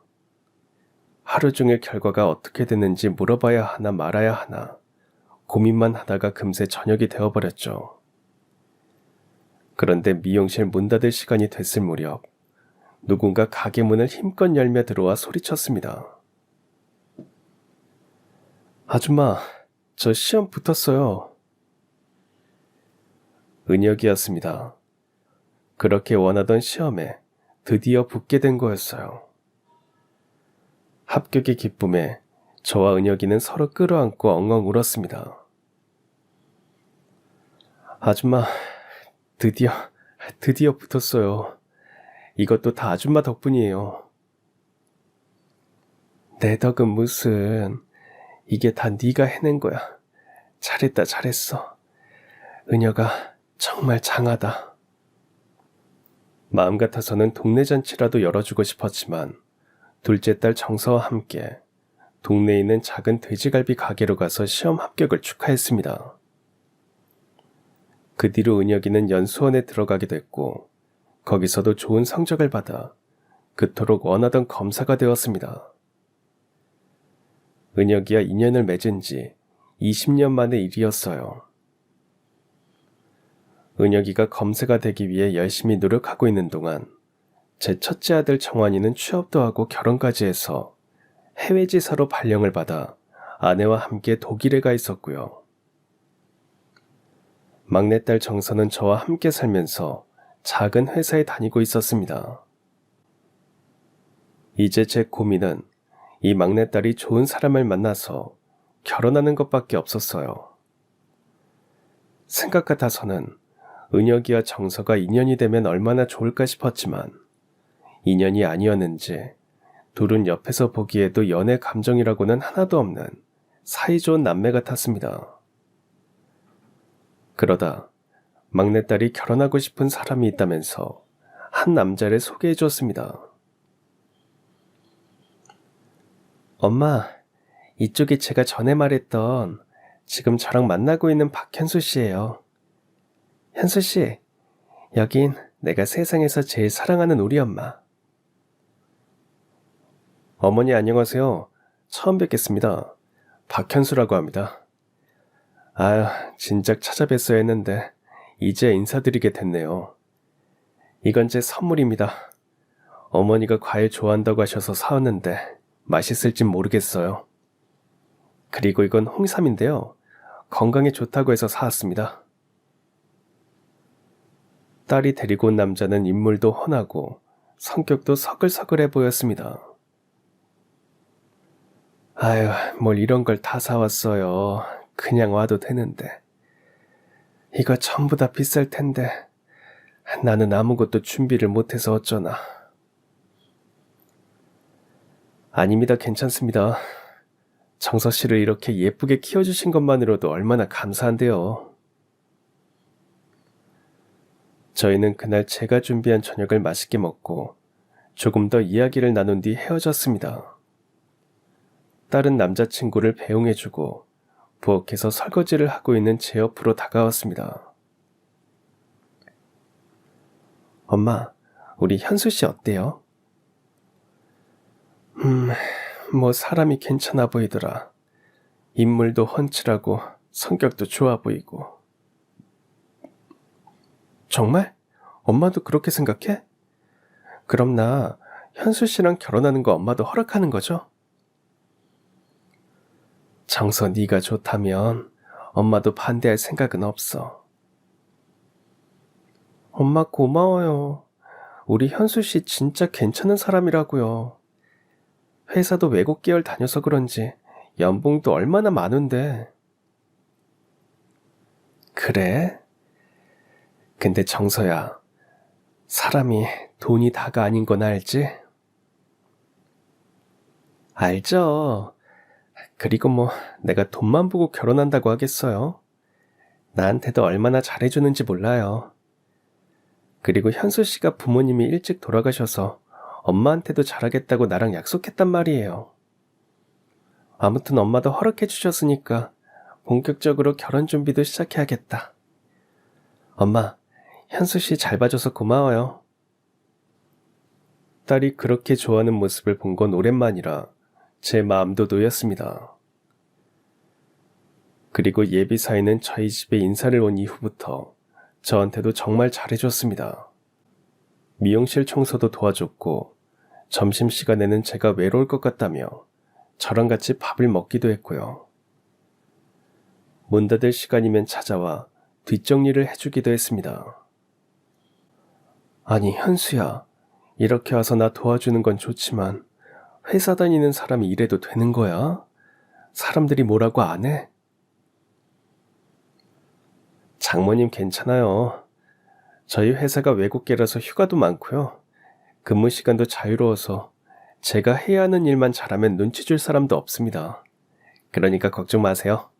하루 종일 결과가 어떻게 됐는지 물어봐야 하나 말아야 하나 고민만 하다가 금세 저녁이 되어버렸죠. 그런데 미용실 문 닫을 시간이 됐을 무렵 누군가 가게 문을 힘껏 열며 들어와 소리쳤습니다. 아줌마, 저 시험 붙었어요. 은혁이었습니다. 그렇게 원하던 시험에 드디어 붙게 된 거였어요. 합격의 기쁨에 저와 은혁이는 서로 끌어안고 엉엉 울었습니다. 아줌마, 드디어 붙었어요. 이것도 다 아줌마 덕분이에요. 내 덕은 무슨, 이게 다 네가 해낸 거야. 잘했다, 잘했어. 은혁아, 정말 장하다. 마음 같아서는 동네 잔치라도 열어주고 싶었지만 둘째 딸 정서와 함께 동네에 있는 작은 돼지갈비 가게로 가서 시험 합격을 축하했습니다. 그 뒤로 은혁이는 연수원에 들어가게 됐고 거기서도 좋은 성적을 받아 그토록 원하던 검사가 되었습니다. 은혁이와 인연을 맺은 지 20년 만의 일이었어요. 은혁이가 검사가 되기 위해 열심히 노력하고 있는 동안 제 첫째 아들 정환이는 취업도 하고 결혼까지 해서 해외지사로 발령을 받아 아내와 함께 독일에 가 있었고요. 막내딸 정서는 저와 함께 살면서 작은 회사에 다니고 있었습니다. 이제 제 고민은 이 막내딸이 좋은 사람을 만나서 결혼하는 것밖에 없었어요. 생각 같아서는 은혁이와 정서가 인연이 되면 얼마나 좋을까 싶었지만 인연이 아니었는지 둘은 옆에서 보기에도 연애 감정이라고는 하나도 없는 사이좋은 남매 같았습니다. 그러다 막내딸이 결혼하고 싶은 사람이 있다면서 한 남자를 소개해 줬습니다. 엄마, 이쪽이 제가 전에 말했던 지금 저랑 만나고 있는 박현수 씨예요. 현수 씨, 여긴 내가 세상에서 제일 사랑하는 우리 엄마. 어머니 안녕하세요. 처음 뵙겠습니다. 박현수라고 합니다. 아유, 진작 찾아뵀어야 했는데 이제 인사드리게 됐네요. 이건 제 선물입니다. 어머니가 과일 좋아한다고 하셔서 사왔는데 맛있을진 모르겠어요. 그리고 이건 홍삼인데요. 건강에 좋다고 해서 사왔습니다. 딸이 데리고 온 남자는 인물도 훤하고 성격도 서글서글해 보였습니다. 아유, 뭘 이런 걸 다 사왔어요. 그냥 와도 되는데. 이거 전부 다 비쌀 텐데 나는 아무것도 준비를 못해서 어쩌나. 아닙니다. 괜찮습니다. 정서 씨를 이렇게 예쁘게 키워주신 것만으로도 얼마나 감사한데요. 저희는 그날 제가 준비한 저녁을 맛있게 먹고 조금 더 이야기를 나눈 뒤 헤어졌습니다. 딸은 남자친구를 배웅해주고 부엌에서 설거지를 하고 있는 제 옆으로 다가왔습니다. 엄마, 우리 현수 씨 어때요? 뭐 사람이 괜찮아 보이더라. 인물도 훤칠하고 성격도 좋아 보이고. 정말? 엄마도 그렇게 생각해? 그럼 나 현수 씨랑 결혼하는 거 엄마도 허락하는 거죠? 정서 네가 좋다면 엄마도 반대할 생각은 없어. 엄마 고마워요. 우리 현수 씨 진짜 괜찮은 사람이라고요. 회사도 외국 계열 다녀서 그런지 연봉도 얼마나 많은데. 그래? 근데 정서야, 사람이 돈이 다가 아닌 건 알지? 알죠. 그리고 뭐 내가 돈만 보고 결혼한다고 하겠어요? 나한테도 얼마나 잘해주는지 몰라요. 그리고 현수 씨가 부모님이 일찍 돌아가셔서 엄마한테도 잘하겠다고 나랑 약속했단 말이에요. 아무튼 엄마도 허락해 주셨으니까 본격적으로 결혼 준비도 시작해야겠다. 엄마, 현수 씨 잘 봐줘서 고마워요. 딸이 그렇게 좋아하는 모습을 본 건 오랜만이라 제 마음도 놓였습니다. 그리고 예비 사이는 저희 집에 인사를 온 이후부터 저한테도 정말 잘해줬습니다. 미용실 청소도 도와줬고 점심시간에는 제가 외로울 것 같다며 저랑 같이 밥을 먹기도 했고요. 문 닫을 시간이면 찾아와 뒷정리를 해주기도 했습니다. 아니, 현수야, 이렇게 와서 나 도와주는 건 좋지만 회사 다니는 사람이 이래도 되는 거야? 사람들이 뭐라고 안 해? 장모님 괜찮아요. 저희 회사가 외국계라서 휴가도 많고요. 근무 시간도 자유로워서 제가 해야 하는 일만 잘하면 눈치 줄 사람도 없습니다. 그러니까 걱정 마세요.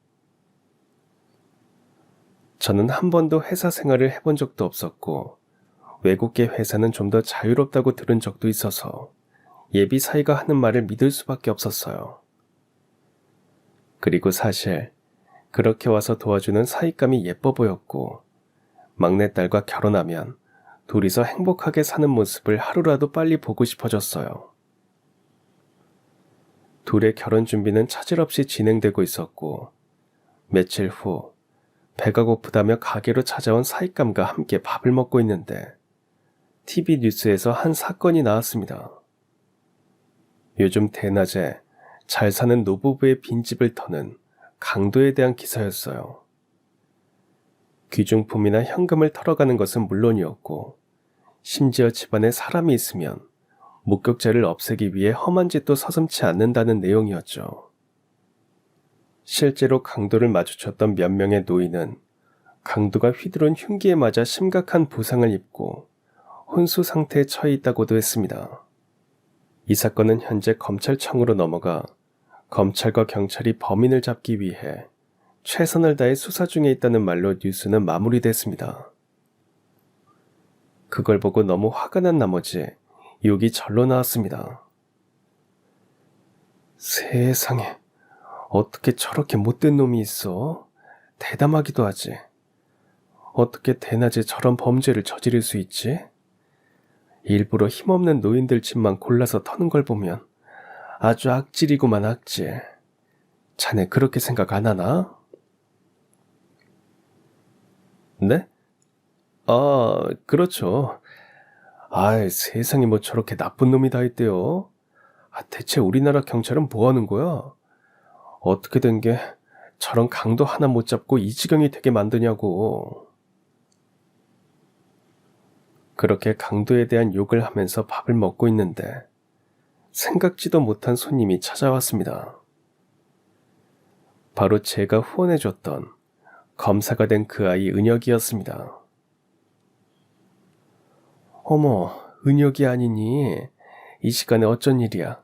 저는 한 번도 회사 생활을 해본 적도 없었고 외국계 회사는 좀 더 자유롭다고 들은 적도 있어서 예비 사이가 하는 말을 믿을 수밖에 없었어요. 그리고 사실 그렇게 와서 도와주는 사윗감이 예뻐 보였고 막내딸과 결혼하면 둘이서 행복하게 사는 모습을 하루라도 빨리 보고 싶어졌어요. 둘의 결혼 준비는 차질없이 진행되고 있었고 며칠 후 배가 고프다며 가게로 찾아온 사윗감과 함께 밥을 먹고 있는데 TV 뉴스에서 한 사건이 나왔습니다. 요즘 대낮에 잘 사는 노부부의 빈집을 터는 강도에 대한 기사였어요. 귀중품이나 현금을 털어가는 것은 물론이었고 심지어 집안에 사람이 있으면 목격자를 없애기 위해 험한 짓도 서슴지 않는다는 내용이었죠. 실제로 강도를 마주쳤던 몇 명의 노인은 강도가 휘두른 흉기에 맞아 심각한 부상을 입고 혼수 상태에 처해 있다고도 했습니다. 이 사건은 현재 검찰청으로 넘어가 검찰과 경찰이 범인을 잡기 위해 최선을 다해 수사 중에 있다는 말로 뉴스는 마무리됐습니다. 그걸 보고 너무 화가 난 나머지 욕이 절로 나왔습니다. 세상에, 어떻게 저렇게 못된 놈이 있어? 대담하기도 하지. 어떻게 대낮에 저런 범죄를 저지를 수 있지? 일부러 힘없는 노인들 집만 골라서 터는 걸 보면 아주 악질이구만, 악질. 자네 그렇게 생각 안 하나? 네? 그렇죠. 세상에 뭐 저렇게 나쁜 놈이 다 있대요. 대체 우리나라 경찰은 뭐 하는 거야? 어떻게 된 게 저런 강도 하나 못 잡고 이 지경이 되게 만드냐고. 그렇게 강도에 대한 욕을 하면서 밥을 먹고 있는데 생각지도 못한 손님이 찾아왔습니다. 바로 제가 후원해줬던 검사가 된 그 아이 은혁이었습니다. 어머, 은혁이 아니니? 이 시간에 어쩐 일이야?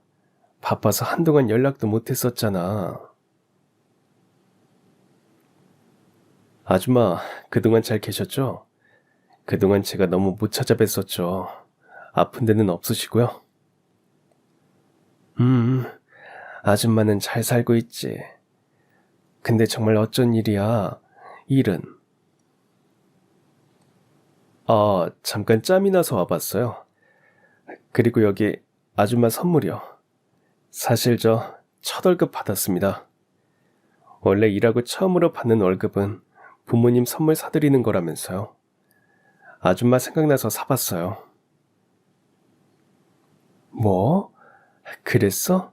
바빠서 한동안 연락도 못했었잖아. 아줌마, 그동안 잘 계셨죠? 그동안 제가 너무 못 찾아뵀었죠. 아픈 데는 없으시고요? 아줌마는 잘 살고 있지. 근데 정말 어쩐 일이야? 일은? 잠깐 짬이 나서 와봤어요. 그리고 여기 아줌마 선물이요. 사실 저 첫 월급 받았습니다. 원래 일하고 처음으로 받는 월급은 부모님 선물 사드리는 거라면서요. 아줌마 생각나서 사봤어요. 뭐? 그랬어?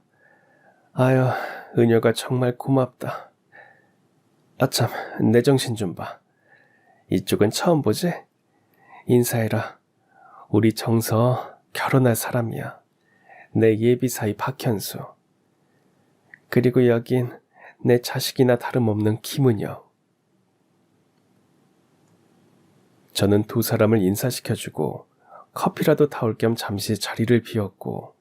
아유, 은혁아 정말 고맙다. 아참, 내 정신 좀 봐. 이쪽은 처음 보지? 인사해라. 우리 정서 결혼할 사람이야. 내 예비사위 박현수. 그리고 여긴 내 자식이나 다름없는 김은혁. 저는 두 사람을 인사시켜주고 커피라도 타올 겸 잠시 자리를 비웠고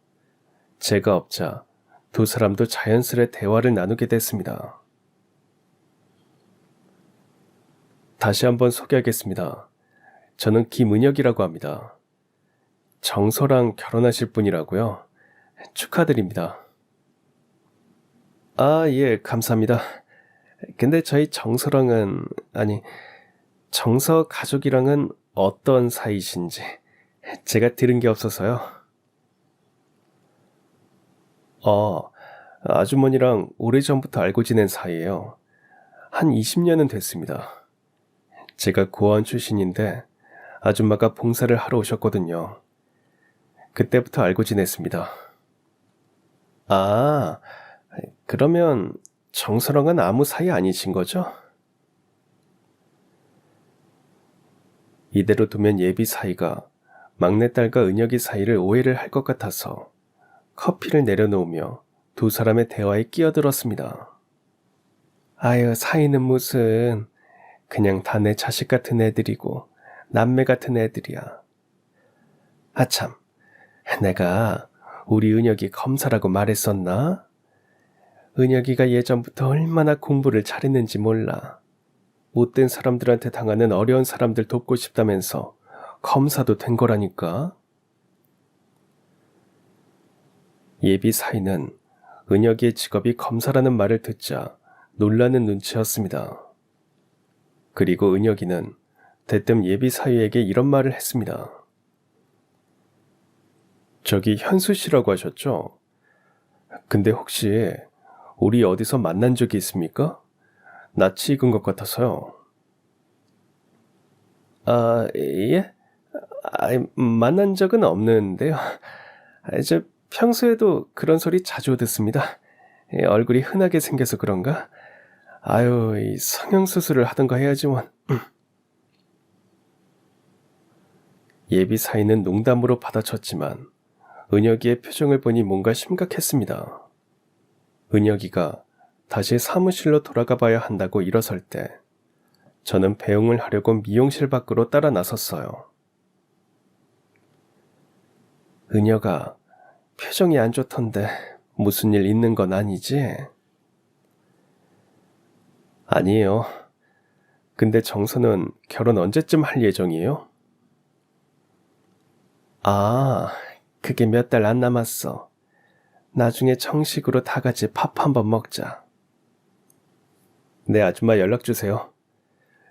제가 없자 두 사람도 자연스레 대화를 나누게 됐습니다. 다시 한번 소개하겠습니다. 저는 김은혁이라고 합니다. 정서랑 결혼하실 분이라고요? 축하드립니다. 아, 예, 감사합니다. 근데 저희 정서랑은, 아니, 정서 가족이랑은 어떤 사이신지 제가 들은 게 없어서요. 아주머니랑 오래전부터 알고 지낸 사이예요. 한 20년은 됐습니다. 제가 고아원 출신인데 아줌마가 봉사를 하러 오셨거든요. 그때부터 알고 지냈습니다. 아, 그러면 정서랑은 아무 사이 아니신 거죠? 이대로 두면 예비 사이가 막내딸과 은혁이 사이를 오해를 할 것 같아서 커피를 내려놓으며 두 사람의 대화에 끼어들었습니다. 아유, 사이는 무슨, 그냥 다 내 자식 같은 애들이고 남매 같은 애들이야. 아참, 내가 우리 은혁이 검사라고 말했었나? 은혁이가 예전부터 얼마나 공부를 잘했는지 몰라. 못된 사람들한테 당하는 어려운 사람들 돕고 싶다면서 검사도 된 거라니까. 예비 사이는 은혁이의 직업이 검사라는 말을 듣자 놀라는 눈치였습니다. 그리고 은혁이는 대뜸 예비 사위에게 이런 말을 했습니다. 저기 현수 씨라고 하셨죠? 근데 혹시 우리 어디서 만난 적이 있습니까? 낯이 익은 것 같아서요. 아, 예? 만난 적은 없는데요. 저 평소에도 그런 소리 자주 듣습니다. 얼굴이 흔하게 생겨서 그런가? 아유, 이 성형수술을 하던가 해야지만. 예비 사위는 농담으로 받아쳤지만 은혁이의 표정을 보니 뭔가 심각했습니다. 은혁이가 다시 사무실로 돌아가 봐야 한다고 일어설 때 저는 배웅을 하려고 미용실 밖으로 따라 나섰어요. 은혁아, 표정이 안 좋던데 무슨 일 있는 건 아니지? 아니에요. 근데 정서는 결혼 언제쯤 할 예정이에요? 아, 그게 몇 달 안 남았어. 나중에 정식으로 다 같이 밥 한번 먹자. 네, 아줌마 연락 주세요.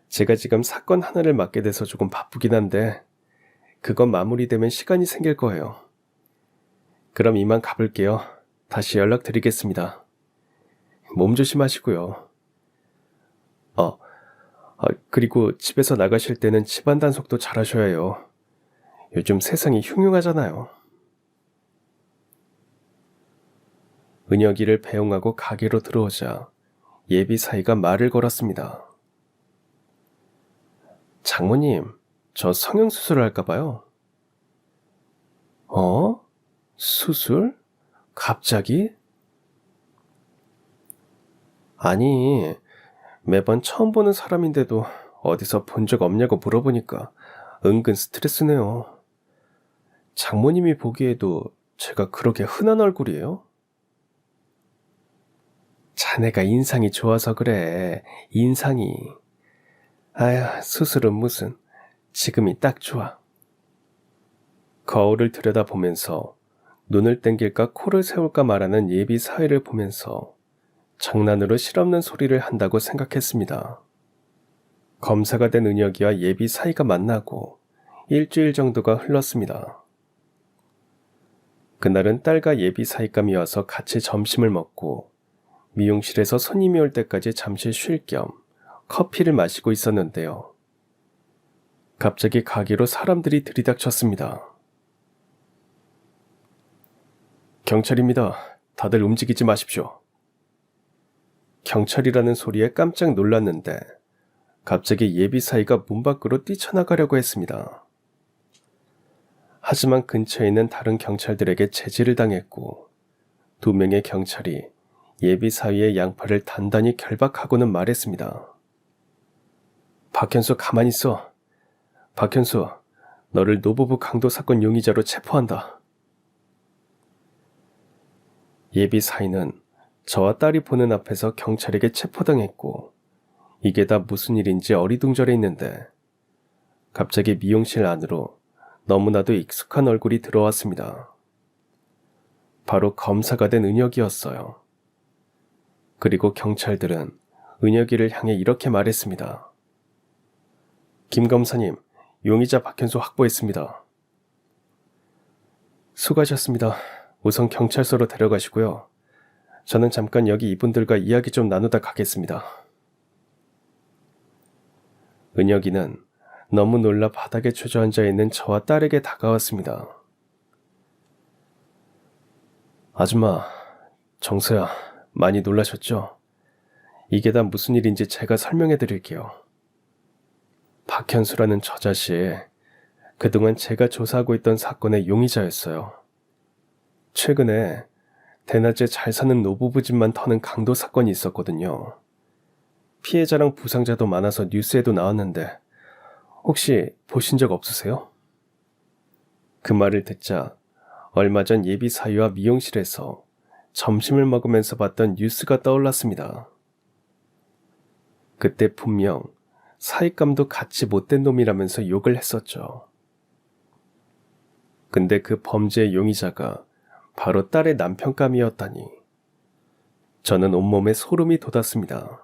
제가 지금 사건 하나를 맡게 돼서 조금 바쁘긴 한데 그건 마무리되면 시간이 생길 거예요. 그럼 이만 가볼게요. 다시 연락드리겠습니다. 몸 조심하시고요. 그리고 집에서 나가실 때는 집안 단속도 잘하셔야 해요. 요즘 세상이 흉흉하잖아요. 은혁이를 배웅하고 가게로 들어오자 예비 사위가 말을 걸었습니다. 장모님, 저 성형수술을 할까봐요. 수술? 갑자기? 아니, 매번 처음 보는 사람인데도 어디서 본 적 없냐고 물어보니까 은근 스트레스네요. 장모님이 보기에도 제가 그렇게 흔한 얼굴이에요? 자네가 인상이 좋아서 그래, 인상이. 아휴, 수술은 무슨, 지금이 딱 좋아. 거울을 들여다보면서 눈을 땡길까 코를 세울까 말하는 예비 사위를 보면서 장난으로 실없는 소리를 한다고 생각했습니다. 검사가 된 은혁이와 예비 사위가 만나고 일주일 정도가 흘렀습니다. 그날은 딸과 예비 사위감이 와서 같이 점심을 먹고 미용실에서 손님이 올 때까지 잠시 쉴 겸 커피를 마시고 있었는데요. 갑자기 가게로 사람들이 들이닥쳤습니다. 경찰입니다. 다들 움직이지 마십시오. 경찰이라는 소리에 깜짝 놀랐는데 갑자기 예비 사위가 문 밖으로 뛰쳐나가려고 했습니다. 하지만 근처에 있는 다른 경찰들에게 제지를 당했고 2명의 경찰이 예비 사위의 양팔을 단단히 결박하고는 말했습니다. 박현수 가만히 있어. 박현수, 너를 노부부 강도 사건 용의자로 체포한다. 예비 사위는 저와 딸이 보는 앞에서 경찰에게 체포당했고 이게 다 무슨 일인지 어리둥절해 있는데 갑자기 미용실 안으로 너무나도 익숙한 얼굴이 들어왔습니다. 바로 검사가 된 은혁이었어요. 그리고 경찰들은 은혁이를 향해 이렇게 말했습니다. 김 검사님, 용의자 박현수 확보했습니다. 수고하셨습니다. 우선 경찰서로 데려가시고요. 저는 잠깐 여기 이분들과 이야기 좀 나누다 가겠습니다. 은혁이는 너무 놀라 바닥에 주저앉아 있는 저와 딸에게 다가왔습니다. 아줌마, 정서야, 많이 놀라셨죠? 이게 다 무슨 일인지 제가 설명해 드릴게요. 박현수라는 저 자식, 그동안 제가 조사하고 있던 사건의 용의자였어요. 최근에 대낮에 잘 사는 노부부 집만 터는 강도 사건이 있었거든요. 피해자랑 부상자도 많아서 뉴스에도 나왔는데 혹시 보신 적 없으세요? 그 말을 듣자 얼마 전 예비 사위와 미용실에서 점심을 먹으면서 봤던 뉴스가 떠올랐습니다. 그때 분명 사익감도 같이 못된 놈이라면서 욕을 했었죠. 근데 그 범죄의 용의자가 바로 딸의 남편감이었다니. 저는 온몸에 소름이 돋았습니다.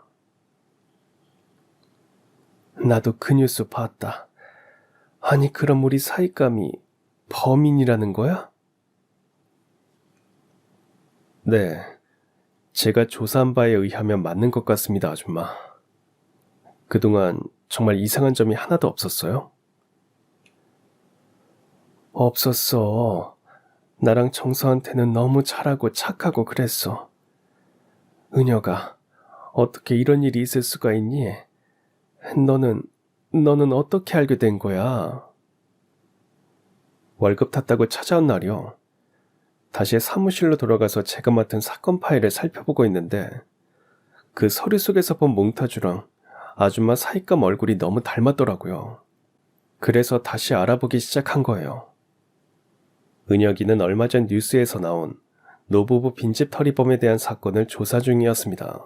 나도 그 뉴스 봤다. 아니 그럼 우리 사익감이 범인이라는 거야? 네, 제가 조사한 바에 의하면 맞는 것 같습니다, 아줌마. 그동안 정말 이상한 점이 하나도 없었어요? 없었어. 나랑 정서한테는 너무 잘하고 착하고 그랬어. 은혁아, 어떻게 이런 일이 있을 수가 있니? 너는 어떻게 알게 된 거야? 월급 탔다고 찾아온 날이요. 다시 사무실로 돌아가서 제가 맡은 사건 파일을 살펴보고 있는데 그 서류 속에서 본 몽타주랑 아줌마 사익감 얼굴이 너무 닮았더라고요. 그래서 다시 알아보기 시작한 거예요. 은혁이는 얼마 전 뉴스에서 나온 노부부 빈집 털이범에 대한 사건을 조사 중이었습니다.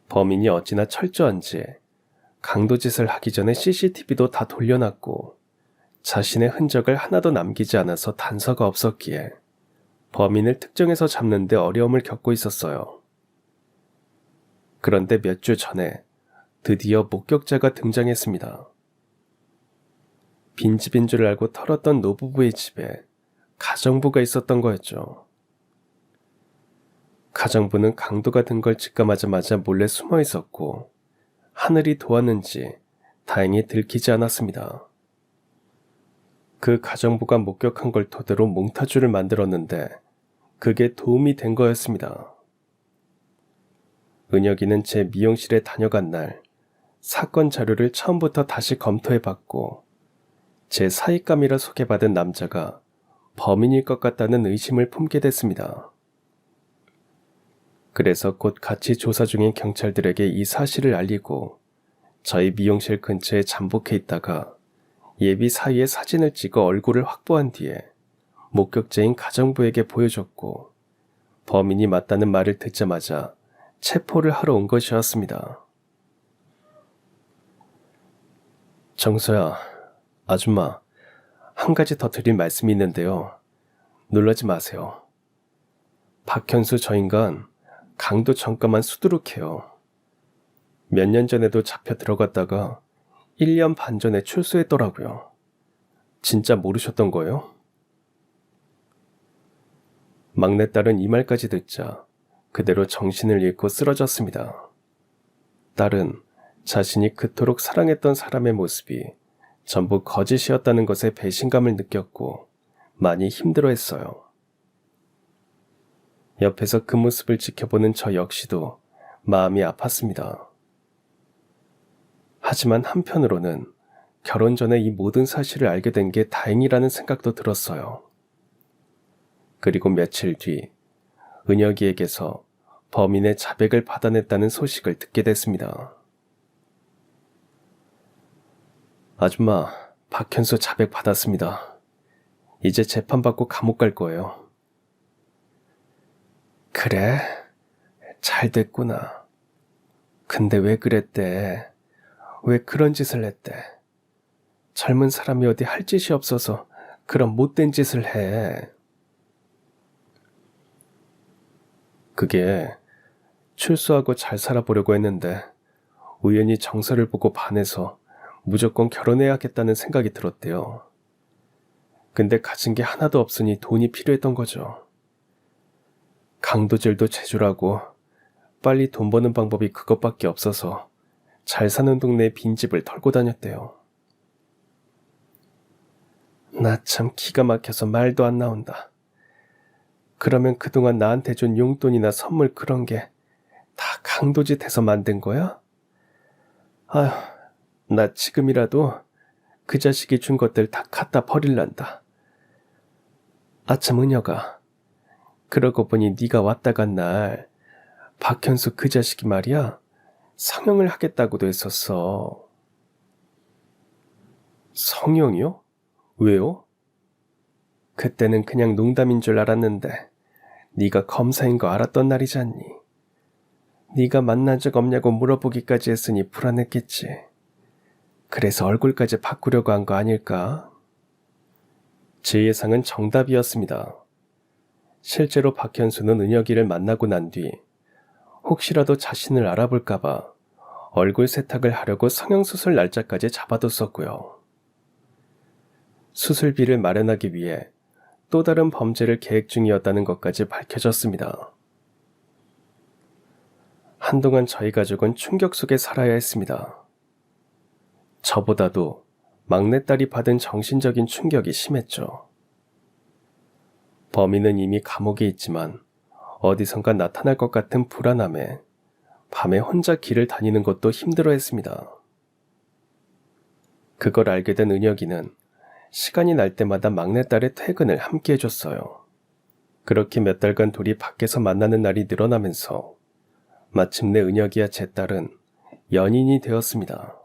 범인이 어찌나 철저한지 강도짓을 하기 전에 CCTV도 다 돌려놨고 자신의 흔적을 하나도 남기지 않아서 단서가 없었기에 범인을 특정해서 잡는 데 어려움을 겪고 있었어요. 그런데 몇 주 전에 드디어 목격자가 등장했습니다. 빈집인 줄 알고 털었던 노부부의 집에 가정부가 있었던 거였죠. 가정부는 강도가 든 걸 직감하자마자 몰래 숨어 있었고 하늘이 도왔는지 다행히 들키지 않았습니다. 그 가정부가 목격한 걸 토대로 몽타주를 만들었는데 그게 도움이 된 거였습니다. 은혁이는 제 미용실에 다녀간 날 사건 자료를 처음부터 다시 검토해봤고 제 사익감이라 소개받은 남자가 범인일 것 같다는 의심을 품게 됐습니다. 그래서 곧 같이 조사 중인 경찰들에게 이 사실을 알리고 저희 미용실 근처에 잠복해 있다가 예비 사위의 사진을 찍어 얼굴을 확보한 뒤에 목격자인 가정부에게 보여줬고 범인이 맞다는 말을 듣자마자 체포를 하러 온 것이었습니다. 정서야, 아줌마, 한 가지 더 드릴 말씀이 있는데요. 놀라지 마세요. 박현수 저 인간 강도 전과만 수두룩해요. 몇 년 전에도 잡혀 들어갔다가 1년 반 전에 출소했더라고요. 진짜 모르셨던 거예요? 막내딸은 이 말까지 듣자 그대로 정신을 잃고 쓰러졌습니다. 딸은 자신이 그토록 사랑했던 사람의 모습이 전부 거짓이었다는 것에 배신감을 느꼈고 많이 힘들어했어요. 옆에서 그 모습을 지켜보는 저 역시도 마음이 아팠습니다. 하지만 한편으로는 결혼 전에 이 모든 사실을 알게 된 게 다행이라는 생각도 들었어요. 그리고 며칠 뒤 은혁이에게서 범인의 자백을 받아냈다는 소식을 듣게 됐습니다. 아줌마, 박현수 자백 받았습니다. 이제 재판받고 감옥 갈 거예요. 그래? 잘 됐구나. 근데 왜 그랬대? 왜 그런 짓을 했대? 젊은 사람이 어디 할 짓이 없어서 그런 못된 짓을 해. 그게 출소하고 잘 살아보려고 했는데 우연히 정서를 보고 반해서 무조건 결혼해야겠다는 생각이 들었대요. 근데 가진 게 하나도 없으니 돈이 필요했던 거죠. 강도질도 제주라고 빨리 돈 버는 방법이 그것밖에 없어서 잘 사는 동네에 빈집을 털고 다녔대요. 나 참 기가 막혀서 말도 안 나온다. 그러면 그동안 나한테 준 용돈이나 선물 그런 게 다 강도짓 해서 만든 거야? 아휴, 나 지금이라도 그 자식이 준 것들 다 갖다 버릴란다. 아참 은혁아, 그러고 보니 네가 왔다 간 날 박현수 그 자식이 말이야 성형을 하겠다고도 했었어. 성형이요? 왜요? 그때는 그냥 농담인 줄 알았는데 네가 검사인 거 알았던 날이잖니. 네가 만난 적 없냐고 물어보기까지 했으니 불안했겠지. 그래서 얼굴까지 바꾸려고 한 거 아닐까? 제 예상은 정답이었습니다. 실제로 박현수는 은혁이를 만나고 난 뒤 혹시라도 자신을 알아볼까봐 얼굴 세탁을 하려고 성형수술 날짜까지 잡아뒀었고요. 수술비를 마련하기 위해 또 다른 범죄를 계획 중이었다는 것까지 밝혀졌습니다. 한동안 저희 가족은 충격 속에 살아야 했습니다. 저보다도 막내딸이 받은 정신적인 충격이 심했죠. 범인은 이미 감옥에 있지만 어디선가 나타날 것 같은 불안함에 밤에 혼자 길을 다니는 것도 힘들어했습니다. 그걸 알게 된 은혁이는 시간이 날 때마다 막내딸의 퇴근을 함께 해줬어요. 그렇게 몇 달간 둘이 밖에서 만나는 날이 늘어나면서 마침내 은혁이와 제 딸은 연인이 되었습니다.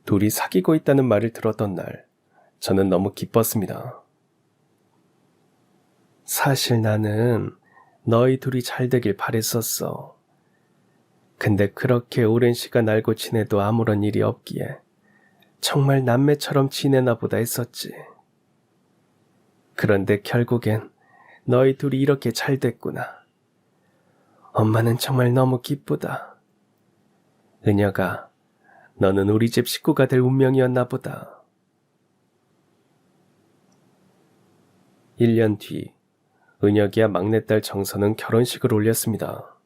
둘이 사귀고 있다는 말을 들었던 날, 저는 너무 기뻤습니다. 사실 나는 너희 둘이 잘 되길 바랬었어. 근데 그렇게 오랜 시간 알고 지내도 아무런 일이 없기에 정말 남매처럼 지내나 보다 했었지. 그런데 결국엔 너희 둘이 이렇게 잘 됐구나. 엄마는 정말 너무 기쁘다. 은혁아, 너는 우리 집 식구가 될 운명이었나 보다. 1년 뒤, 은혁이와 막내딸 정선은 결혼식을 올렸습니다.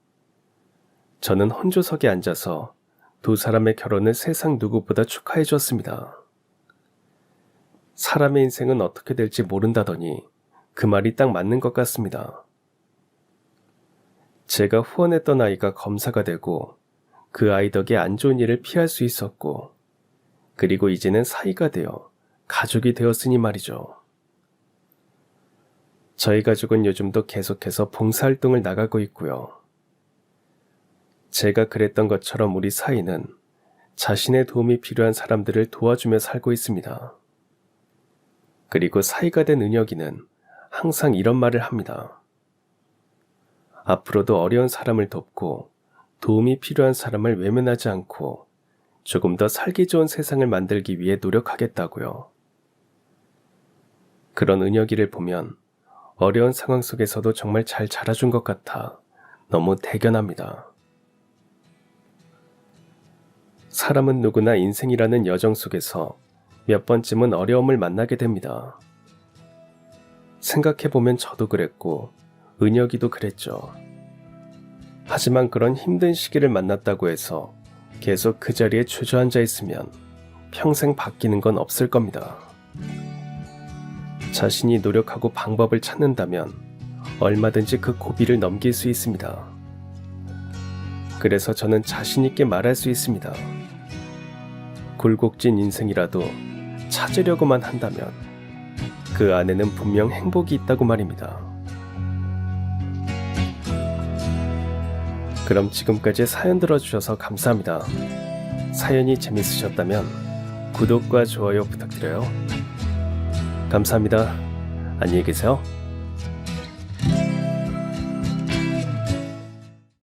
저는 혼조석에 앉아서 두 사람의 결혼을 세상 누구보다 축하해 줬습니다. 사람의 인생은 어떻게 될지 모른다더니 그 말이 딱 맞는 것 같습니다. 제가 후원했던 아이가 검사가 되고 그 아이 덕에 안 좋은 일을 피할 수 있었고, 그리고 이제는 사이가 되어 가족이 되었으니 말이죠. 저희 가족은 요즘도 계속해서 봉사활동을 나가고 있고요. 제가 그랬던 것처럼 우리 사이는 자신의 도움이 필요한 사람들을 도와주며 살고 있습니다. 그리고 사이가 된 은혁이는 항상 이런 말을 합니다. 앞으로도 어려운 사람을 돕고 도움이 필요한 사람을 외면하지 않고 조금 더 살기 좋은 세상을 만들기 위해 노력하겠다고요. 그런 은혁이를 보면 어려운 상황 속에서도 정말 잘 자라준 것 같아 너무 대견합니다. 사람은 누구나 인생이라는 여정 속에서 몇 번쯤은 어려움을 만나게 됩니다. 생각해보면 저도 그랬고 은혁이도 그랬죠. 하지만 그런 힘든 시기를 만났다고 해서 계속 그 자리에 주저앉아 있으면 평생 바뀌는 건 없을 겁니다. 자신이 노력하고 방법을 찾는다면 얼마든지 그 고비를 넘길 수 있습니다. 그래서 저는 자신 있게 말할 수 있습니다. 굴곡진 인생이라도 찾으려고만 한다면 그 안에는 분명 행복이 있다고 말입니다. 그럼 지금까지 사연 들어주셔서 감사합니다. 사연이 재밌으셨다면 구독과 좋아요 부탁드려요. 감사합니다. 안녕히 계세요.